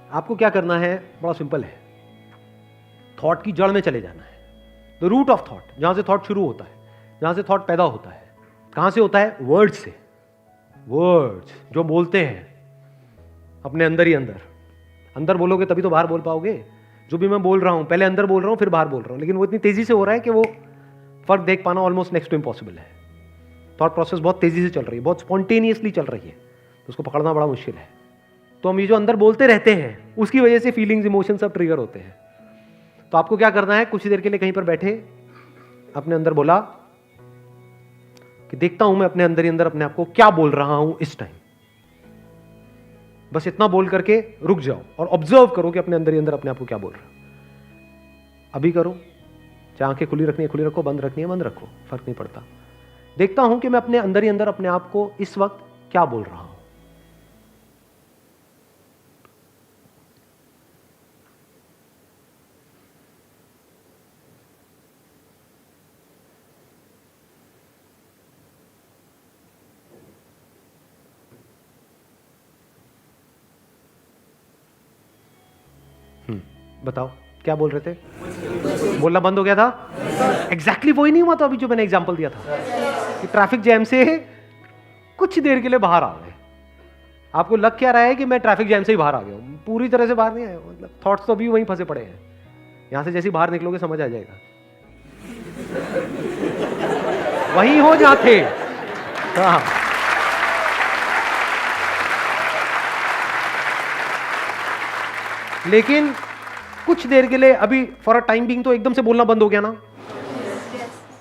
आपको क्या करना है, बड़ा सिंपल है, थॉट की जड़ में चले जाना है, द रूट ऑफ थॉट, जहां से थॉट शुरू होता है, जहां से थॉट पैदा होता है। कहां से होता है? वर्ड्स से। वर्ड्स जो बोलते हैं अपने अंदर ही अंदर, अंदर बोलोगे तभी तो बाहर बोल पाओगे। जो भी मैं बोल रहा हूं, पहले अंदर बोल रहा हूं फिर बाहर बोल रहा हूं, लेकिन वो इतनी तेजी से हो रहा है कि वो फर्क देख पाना ऑलमोस्ट नेक्स्ट टू इम्पॉसिबल है। थॉट प्रोसेस बहुत तेजी से चल रही है, बहुत स्पॉन्टेनियसली चल रही है, तो उसको पकड़ना बड़ा मुश्किल है। तो हम ये जो अंदर बोलते रहते हैं उसकी वजह से फीलिंग्स, इमोशंस सब ट्रिगर होते हैं। तो आपको क्या करना है, कुछ देर के लिए कहीं पर बैठे, अपने अंदर बोला कि देखता हूं मैं अपने अंदर ही अंदर अपने आप को क्या बोल रहा हूं इस टाइम। बस इतना बोल करके रुक जाओ और ऑब्जर्व करो कि अपने अंदर ही अंदर अपने आप को क्या बोल रहा है। अभी करो, चाहे आंखें खुली रखनी है खुली रखो, बंद रखनी है बंद रखो, फर्क नहीं पड़ता। देखता हूं कि मैं अपने अंदर ही अंदर अपने आप को इस वक्त क्या बोल रहा हूं। बताओ क्या बोल रहे थे? बोलना बंद हो गया था? एग्जैक्टली वही नहीं हुआ तो अभी जो मैंने एग्जांपल दिया था कि ट्रैफिक जैम से कुछ देर के लिए बाहर आ गए। आपको लग क्या रहा है कि मैं ट्रैफिक जैम से ही बाहर आ गया हूं? पूरी तरह से बाहर नहीं आया, मतलब थॉट्स तो अभी वहीं फंसे पड़े हैं। यहां से जैसे बाहर निकलोगे समझ आ जाएगा, वहीं हो जहां थे। हाँ, लेकिन कुछ देर के लिए, अभी फॉर अ टाइम बीइंग तो एकदम से बोलना बंद हो गया ना।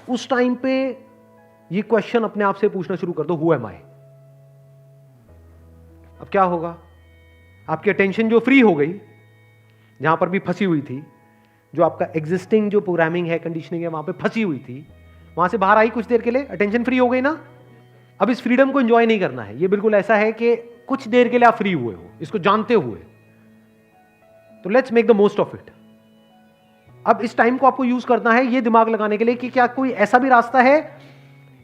उस टाइम पे ये क्वेश्चन अपने आप से पूछना शुरू कर दो, हु एम आई। अब क्या होगा, आपकी अटेंशन जो फ्री हो गई, जहां पर भी फंसी हुई थी, जो आपका एग्जिस्टिंग जो प्रोग्रामिंग है, कंडीशनिंग है, वहां पे फंसी हुई थी, वहां से बाहर आई कुछ देर के लिए, अटेंशन फ्री हो गई ना। अब इस फ्रीडम को एंजॉय नहीं करना है, ये बिल्कुल ऐसा है कि कुछ देर के लिए आप फ्री हुए हो, इसको जानते हुए, तो let's make the most of it. अब इस टाइम को आपको यूज करना है ये दिमाग लगाने के लिए कि क्या कोई ऐसा भी रास्ता है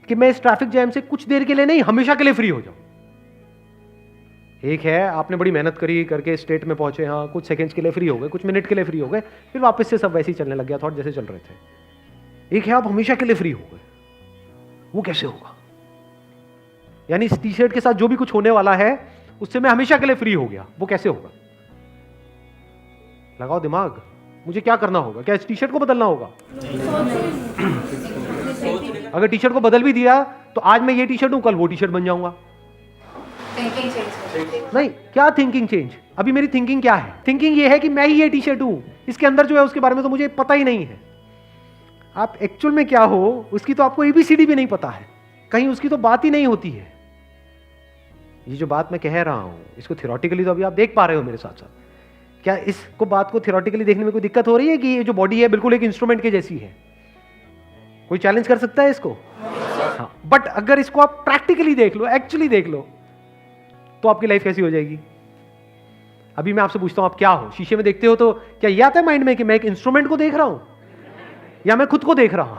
कि मैं इस ट्रैफिक जैम से कुछ देर के लिए नहीं, हमेशा के लिए फ्री हो जाऊं। एक है आपने बड़ी मेहनत करी करके स्टेट में पहुंचे, हाँ कुछ सेकंड्स के लिए फ्री हो गए, कुछ मिनट के लिए फ्री हो गए, फिर वापस से सब वैसे ही चलने लग गया, थॉट जैसे चल रहे थे। एक है आप हमेशा के लिए फ्री हो गए, वो कैसे होगा? यानी इस टी शर्ट के साथ जो भी कुछ होने वाला है उससे मैं हमेशा के लिए फ्री हो गया, वो कैसे होगा? लगाओ दिमाग, मुझे क्या करना होगा? क्या इस टी शर्ट को बदलना होगा? अगर टी शर्ट को बदल भी दिया तो आज मैं ये टी शर्ट हूं, कल वो टी शर्ट बन जाऊंगा। थिंकिंग चेंज नहीं, क्या थिंकिंग चेंज? अभी मेरी थिंकिंग क्या है? थिंकिंग ये है कि मैं ही ये टी शर्ट हूं, इसके अंदर जो है उसके बारे में तो मुझे पता ही नहीं है। आप एक्चुअल में क्या हो उसकी तो आपको एबीसीडी भी नहीं पता है, कहीं उसकी तो बात ही नहीं होती है। ये जो बात मैं कह रहा हूं इसको थियोरेटिकली तो अभी आप देख पा रहे हो मेरे साथ साथ। क्या इसको बात को थियोरेटिकली देखने में कोई दिक्कत हो रही है कि ये जो बॉडी है बिल्कुल एक इंस्ट्रूमेंट के जैसी है? कोई चैलेंज कर सकता है इसको? हाँ, बट अगर इसको आप प्रैक्टिकली देख लो, एक्चुअली देख लो, तो आपकी लाइफ कैसी हो जाएगी? अभी मैं आपसे पूछता हूं, आप क्या हो? शीशे में देखते हो तो क्या ये आता है माइंड में कि मैं एक इंस्ट्रूमेंट को देख रहा हूं या मैं खुद को देख रहा हूं?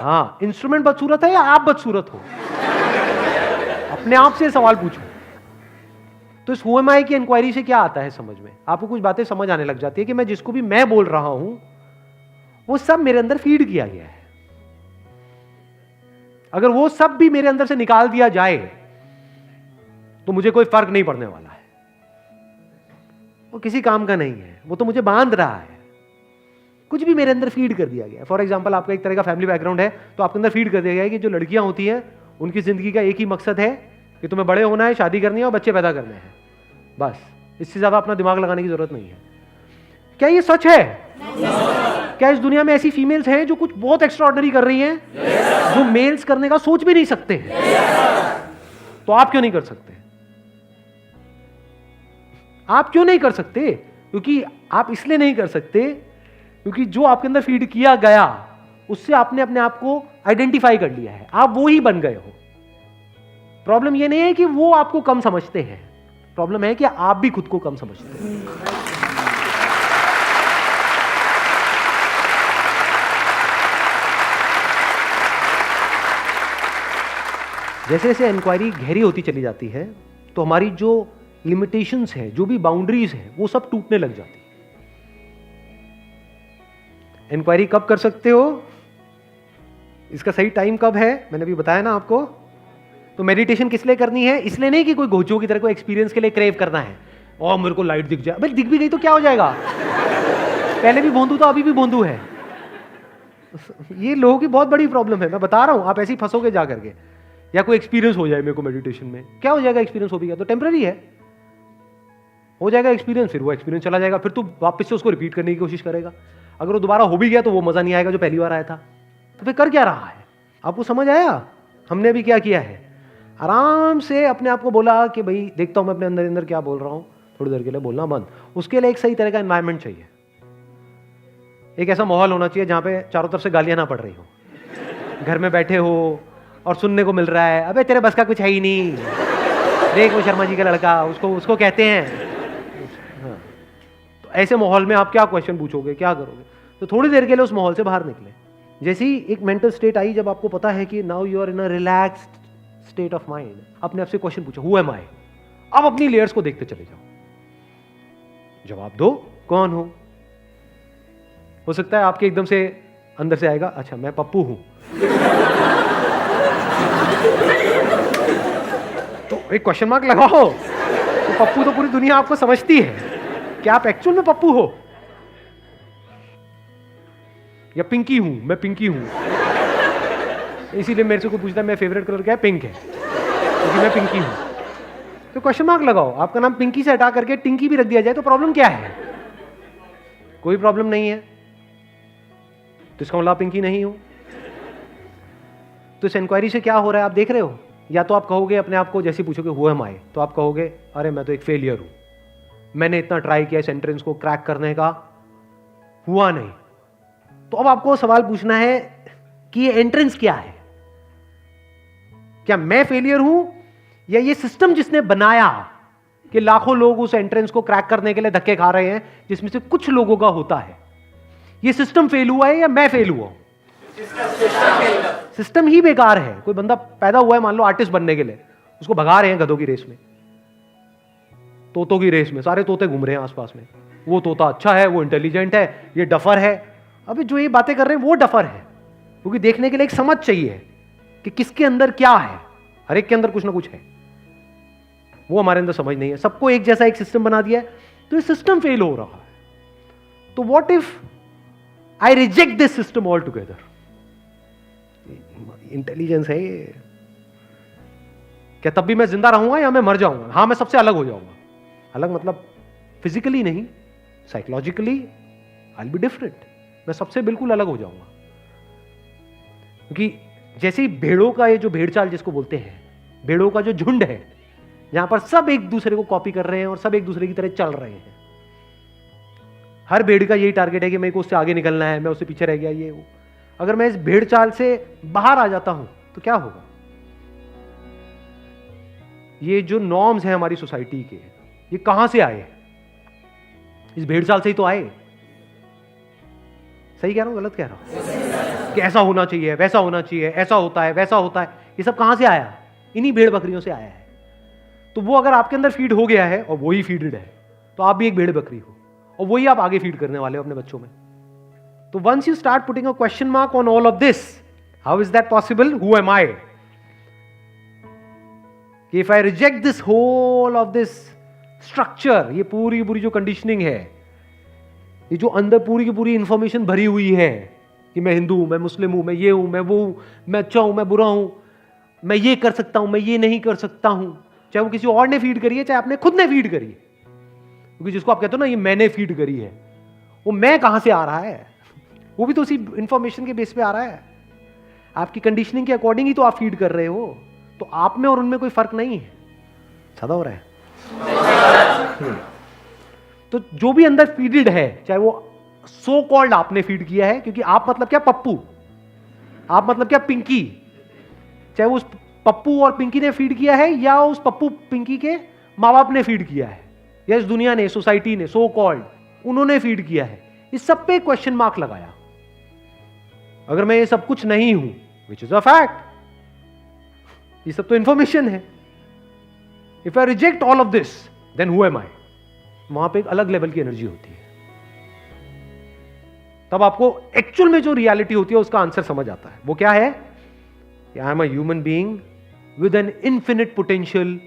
हाँ, इंस्ट्रूमेंट बदसूरत है या आप बदसूरत हो? अपने आप से सवाल पूछो। तो इस हु एम आई की इंक्वायरी से क्या आता है समझ में? आपको कुछ बातें समझ आने लग जाती है कि मैं जिसको भी मैं बोल रहा हूं वो सब मेरे अंदर फीड किया गया है। अगर वो सब भी मेरे अंदर से निकाल दिया जाए तो मुझे कोई फर्क नहीं पड़ने वाला है, वो किसी काम का नहीं है, वो तो मुझे बांध रहा है। कुछ भी मेरे अंदर फीड कर दिया गया है। फॉर एग्जाम्पल, आपका एक तरह का फैमिली बैकग्राउंड है तो आपके अंदर फीड कर दिया गया है कि जो लड़कियां होती हैं उनकी जिंदगी का एक ही मकसद है कि तुम्हें बड़े होना है, शादी करनी है और बच्चे पैदा करने हैं, बस। इससे ज्यादा अपना दिमाग लगाने की जरूरत नहीं है। क्या ये सच है? क्या इस दुनिया में ऐसी फीमेल्स हैं जो कुछ बहुत एक्स्ट्राऑर्डिनरी कर रही हैं, जो मेल्स करने का सोच भी नहीं सकते हैं? तो आप क्यों नहीं कर सकते? आप क्यों नहीं कर सकते? क्योंकि आप इसलिए नहीं कर सकते क्योंकि जो आपके अंदर फीड किया गया उससे आपने अपने आप को आइडेंटिफाई कर लिया है, आप वो ही बन गए हो। प्रॉब्लम ये नहीं है कि वो आपको कम समझते हैं, प्रॉब्लम है कि आप भी खुद को कम समझते हैं। जैसे जैसे इंक्वायरी गहरी होती चली जाती है तो हमारी जो लिमिटेशंस हैं, जो भी बाउंड्रीज हैं, वो सब टूटने लग जाती है। इंक्वायरी कब कर सकते हो, इसका सही टाइम कब है, मैंने भी बताया ना आपको। तो मेडिटेशन किस लिए करनी है? इसलिए नहीं कि कोई घोचो की तरह को एक्सपीरियंस के लिए क्रेव करना है और मेरे को लाइट दिख जाए। भाई दिख भी गई तो क्या हो जाएगा? पहले भी भोंदू तो अभी भी भोंदू है। ये लोगों की बहुत बड़ी प्रॉब्लम है, मैं बता रहा हूं। आप ऐसे ही फंसोगे जा करके, या कोई एक्सपीरियंस हो जाए मेरे को मेडिटेशन में। क्या हो जाएगा? एक्सपीरियंस हो भी गया तो टेम्पररी है, हो जाएगा एक्सपीरियंस, फिर वो एक्सपीरियंस चला जाएगा, फिर तू वापस से उसको रिपीट करने की कोशिश करेगा। अगर वो दोबारा हो भी गया तो वो मजा नहीं आएगा जो पहली बार आया था। तो फिर कर क्या रहा है? आपको समझ आया? हमने अभी क्या किया है, आराम से अपने आप को बोला कि भाई देखता हूं मैं अपने अंदर अंदर क्या बोल रहा हूं, थोड़ी देर के लिए बोलना बंद। उसके लिए एक सही तरह का एनवायरनमेंट चाहिए, एक ऐसा माहौल होना चाहिए जहां पे चारों तरफ से गालियां ना पड़ रही हो, घर में बैठे हो और सुनने को मिल रहा है अबे तेरे बस का कुछ है ही नहीं, देख वो शर्मा जी का लड़का, उसको कहते हैं। हाँ, तो ऐसे माहौल में आप क्या क्वेश्चन पूछोगे, क्या करोगे? तो थोड़ी देर के लिए उस माहौल से बाहर निकले। जैसे ही एक मेंटल स्टेट आई, जब आपको पता है कि now you are in a relaxed state of mind, अपने आप से क्वेश्चन पूछो, हु एम आई? अब अपनी लेयर्स को देखते चले जाओ, जवाब दो, कौन हो सकता है आपके एकदम से अंदर से आएगा, अच्छा मैं पप्पू हूं। तो एक क्वेश्चन मार्क लगाओ, तो पप्पू तो पूरी दुनिया आपको समझती है, क्या आप एक्चुअल में पप्पू हो? या पिंकी हूं, मैं पिंकी हूं, इसीलिए मेरे से कोई पूछता है मेरा फेवरेट कलर क्या है, पिंक है, क्योंकि मैं पिंकी हूं। तो क्वेश्चन मार्क लगाओ, आपका नाम पिंकी से हटा करके टिंकी भी रख दिया जाए तो प्रॉब्लम क्या है? कोई प्रॉब्लम नहीं है। तो इसका मतलब पिंकी नहीं हो। तो इस इंक्वायरी से क्या हो रहा है आप देख रहे हो? या तो आप कहोगे अपने आप को, जैसे पूछोगे हु एम आई, तो आप कहोगे अरे मैं तो एक फेलियर हूं, मैंने इतना ट्राई किया इस एंट्रेंस को क्रैक करने का, हुआ नहीं। तो अब आपको सवाल पूछना है कि ये एंट्रेंस क्या है? क्या मैं फेलियर हूं या ये सिस्टम जिसने बनाया कि लाखों लोग उस एंट्रेंस को क्रैक करने के लिए धक्के खा रहे हैं, जिसमें से कुछ लोगों का होता है, ये सिस्टम फेल हुआ है या मैं फेल हुआ हूं? सिस्टम ही बेकार है। कोई बंदा पैदा हुआ है मान लो आर्टिस्ट बनने के लिए, उसको भगा रहे हैं गधों की रेस में, तोतों की रेस में, सारे तोते घूम रहे हैं आसपास में, वो तोता अच्छा है, वो इंटेलिजेंट है, ये डफर है। अबे जो ये बातें कर रहे हैं वो डफर है, क्योंकि देखने के लिए एक समझ चाहिए कि किसके अंदर क्या है। हर एक के अंदर कुछ ना कुछ है। वो हमारे अंदर समझ नहीं है। सबको एक जैसा एक सिस्टम बना दिया है, तो ये सिस्टम फेल हो रहा है। तो what if I reject this system all together? Intelligence है ये। क्या तब भी मैं जिंदा रहूंगा या मैं मर जाऊंगा? हाँ, मैं सबसे अलग हो जाऊंगा। अलग मतलब फिजिकली नहीं, psychologically I will be different. मैं सबसे बिल्कुल अलग हो जाऊंगा। क्योंकि जैसे ही भेड़ों का ये जो भेड़ चाल जिसको बोलते हैं, भेड़ों का जो झुंड है, जहां पर सब एक दूसरे को कॉपी कर रहे हैं और सब एक दूसरे की तरह चल रहे हैं। हर भेड़ का यही टारगेट है कि मेरे को उससे आगे निकलना है, मैं उससे पीछे रह गया, ये वो। अगर मैं इस भेड़ चाल से बाहर आ जाता हूं तो क्या होगा? ये जो नॉर्म्स हैं हमारी सोसाइटी के, ये कहां से आए? इस भेड़ चाल से ही तो आए। सही कह रहा हूं, गलत कह रहा हूं? कि ऐसा होना चाहिए, वैसा होना चाहिए, ऐसा होता है, वैसा होता है, ये सब कहां से आया? इन्हीं भेड़ बकरियों से आया है। तो वो अगर आपके अंदर फीड हो गया है और वही फीडेड है, तो आप भी एक भेड़ बकरी हो और वही आप आगे फीड करने वाले हो अपने बच्चों में। तो once you start putting a question mark on all of this, how is that possible? Who am I? If I reject this whole of this structure, ये पूरी पूरी जो कंडीशनिंग है, ये जो अंदर पूरी की पूरी इंफॉर्मेशन भरी हुई है कि मैं हिंदू हूं, मैं मुस्लिम हूं, मैं ये हूं, मैं वो हूं, मैं अच्छा हूं, मैं बुरा हूं, मैं ये कर सकता हूं, मैं ये नहीं कर सकता हूं, चाहे वो किसी और ने फीड करी है, चाहे आपने खुद ने फीड करी है। क्योंकि जिसको आप कहते हो ना ये मैंने फीड करी है, वो मैं कहां से आ रहा है? वो भी तो उसी इंफॉर्मेशन के बेस पे आ रहा है। आपकी कंडीशनिंग के अकॉर्डिंग ही तो आप फीड कर रहे हो। तो आप में और उनमें कोई फर्क नहीं है। ज्यादा हो रहा है। तो जो भी अंदर फीडेड है, चाहे वो सो कॉल्ड आपने फीड किया है, क्योंकि आप मतलब क्या पप्पू, आप मतलब क्या पिंकी, चाहे वो उस पप्पू और पिंकी ने फीड किया है या उस पप्पू पिंकी के माँ बाप ने फीड किया है या इस दुनिया ने, सोसाइटी ने, सो कॉल्ड उन्होंने फीड किया है, इस सब पे क्वेश्चन मार्क लगाया। अगर मैं ये सब कुछ नहीं हूं, विच इज अ फैक्ट, ये सब तो इंफॉर्मेशन है। If I reject all of this, then who am I? वहां पे एक अलग लेवल की एनर्जी होती है। तब आपको एक्चुअल में जो रियलिटी होती है उसका आंसर समझ आता है। वो क्या है? I am a human being with an infinite potential.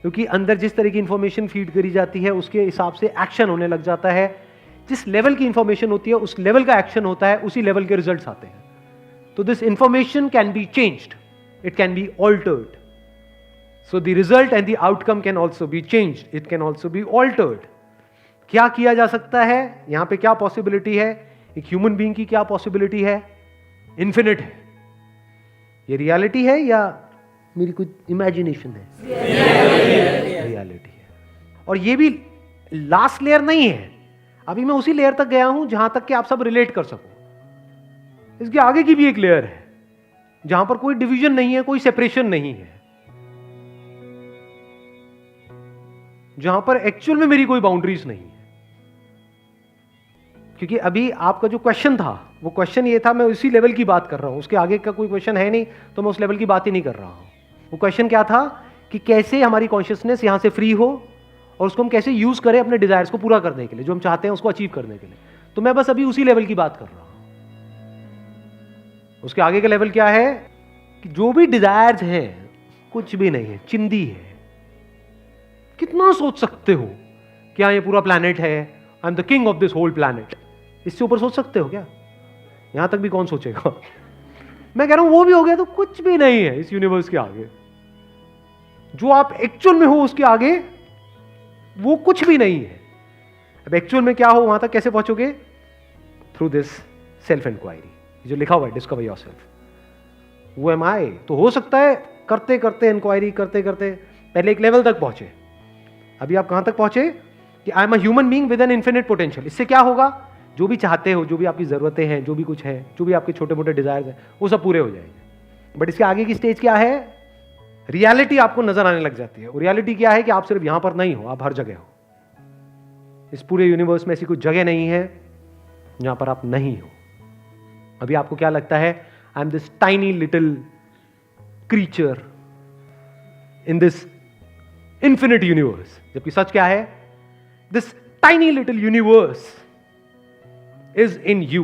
क्योंकि अंदर जिस तरह की इंफॉर्मेशन फीड करी जाती है उसके हिसाब से एक्शन होने लग जाता है। जिस लेवल की इंफॉर्मेशन होती है उस लेवल का एक्शन होता है, उसी लेवल के रिजल्ट्स आते हैं। तो this information can be changed, it can be altered. So the result and the outcome can also be changed, it can also be altered. क्या किया जा सकता है? यहां पे क्या पॉसिबिलिटी है? एक ह्यूमन बीइंग की क्या पॉसिबिलिटी है? इन्फिनिट है। ये रियलिटी है या मेरी कुछ इमेजिनेशन है? रियलिटी है। और ये भी लास्ट लेयर नहीं है, अभी मैं उसी लेयर तक गया हूं जहां तक कि आप सब रिलेट कर सको। इसके आगे की भी एक लेयर है जहां पर कोई डिवीजन नहीं है, कोई सेपरेशन नहीं है, जहां पर एक्चुअल में मेरी कोई बाउंड्रीज नहीं है। क्योंकि अभी आपका जो क्वेश्चन था, वो क्वेश्चन ये था, मैं उसी लेवल की बात कर रहा हूं, उसके आगे का कोई क्वेश्चन है नहीं, तो मैं उस लेवल की बात ही नहीं कर रहा हूं। वो क्वेश्चन क्या था कि कैसे हमारी कॉन्शियसनेस यहां से फ्री हो और उसको हम कैसे यूज करें अपने डिजायर्स को पूरा करने के लिए, जो हम चाहते हैं उसको अचीव करने के लिए। तो मैं बस अभी उसी लेवल की बात कर रहा हूं। उसके आगे का लेवल क्या है कि जो भी डिजायर्स हैं कुछ भी नहीं है, चिंदी है। कितना सोच सकते हो क्या ये पूरा प्लैनेट है, I am the king of this whole planet, इससे ऊपर सोच सकते हो क्या? यहां तक भी कौन सोचेगा? मैं कह रहा हूं वो भी हो गया तो कुछ भी नहीं है इस यूनिवर्स के आगे। जो आप एक्चुअल में हो उसके आगे वो कुछ भी नहीं है। अब एक्चुअल में क्या हो वहां तक कैसे पहुंचोगे? थ्रू दिस सेल्फ इंक्वायरी, जो लिखा हुआ है डिस्कवर योरसेल्फ। वो एम आई तो हो सकता है करते करते इंक्वायरी करते करते पहले एक लेवल तक पहुंचे। अभी आप कहां तक पहुंचे कि I am a human being with an infinite potential. इससे क्या होगा? जो भी चाहते हो, जो भी आपकी जरूरतें हैं, जो भी कुछ है, जो भी आपके छोटे मोटे डिजायर्स हैं, वो सब पूरे हो जाएंगे। बट इसके आगे की स्टेज क्या है? रियलिटी आपको नजर आने लग जाती है। और रियलिटी क्या है कि आप सिर्फ यहां पर नहीं हो, आप हर जगह हो। इस पूरे यूनिवर्स में ऐसी कोई जगह नहीं है जहां पर आप नहीं हो। अभी आपको क्या लगता है? I M this tiny little creature in this infinite universe. जबकि सच क्या है? This tiny little universe is in you.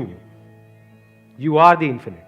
You are the infinite.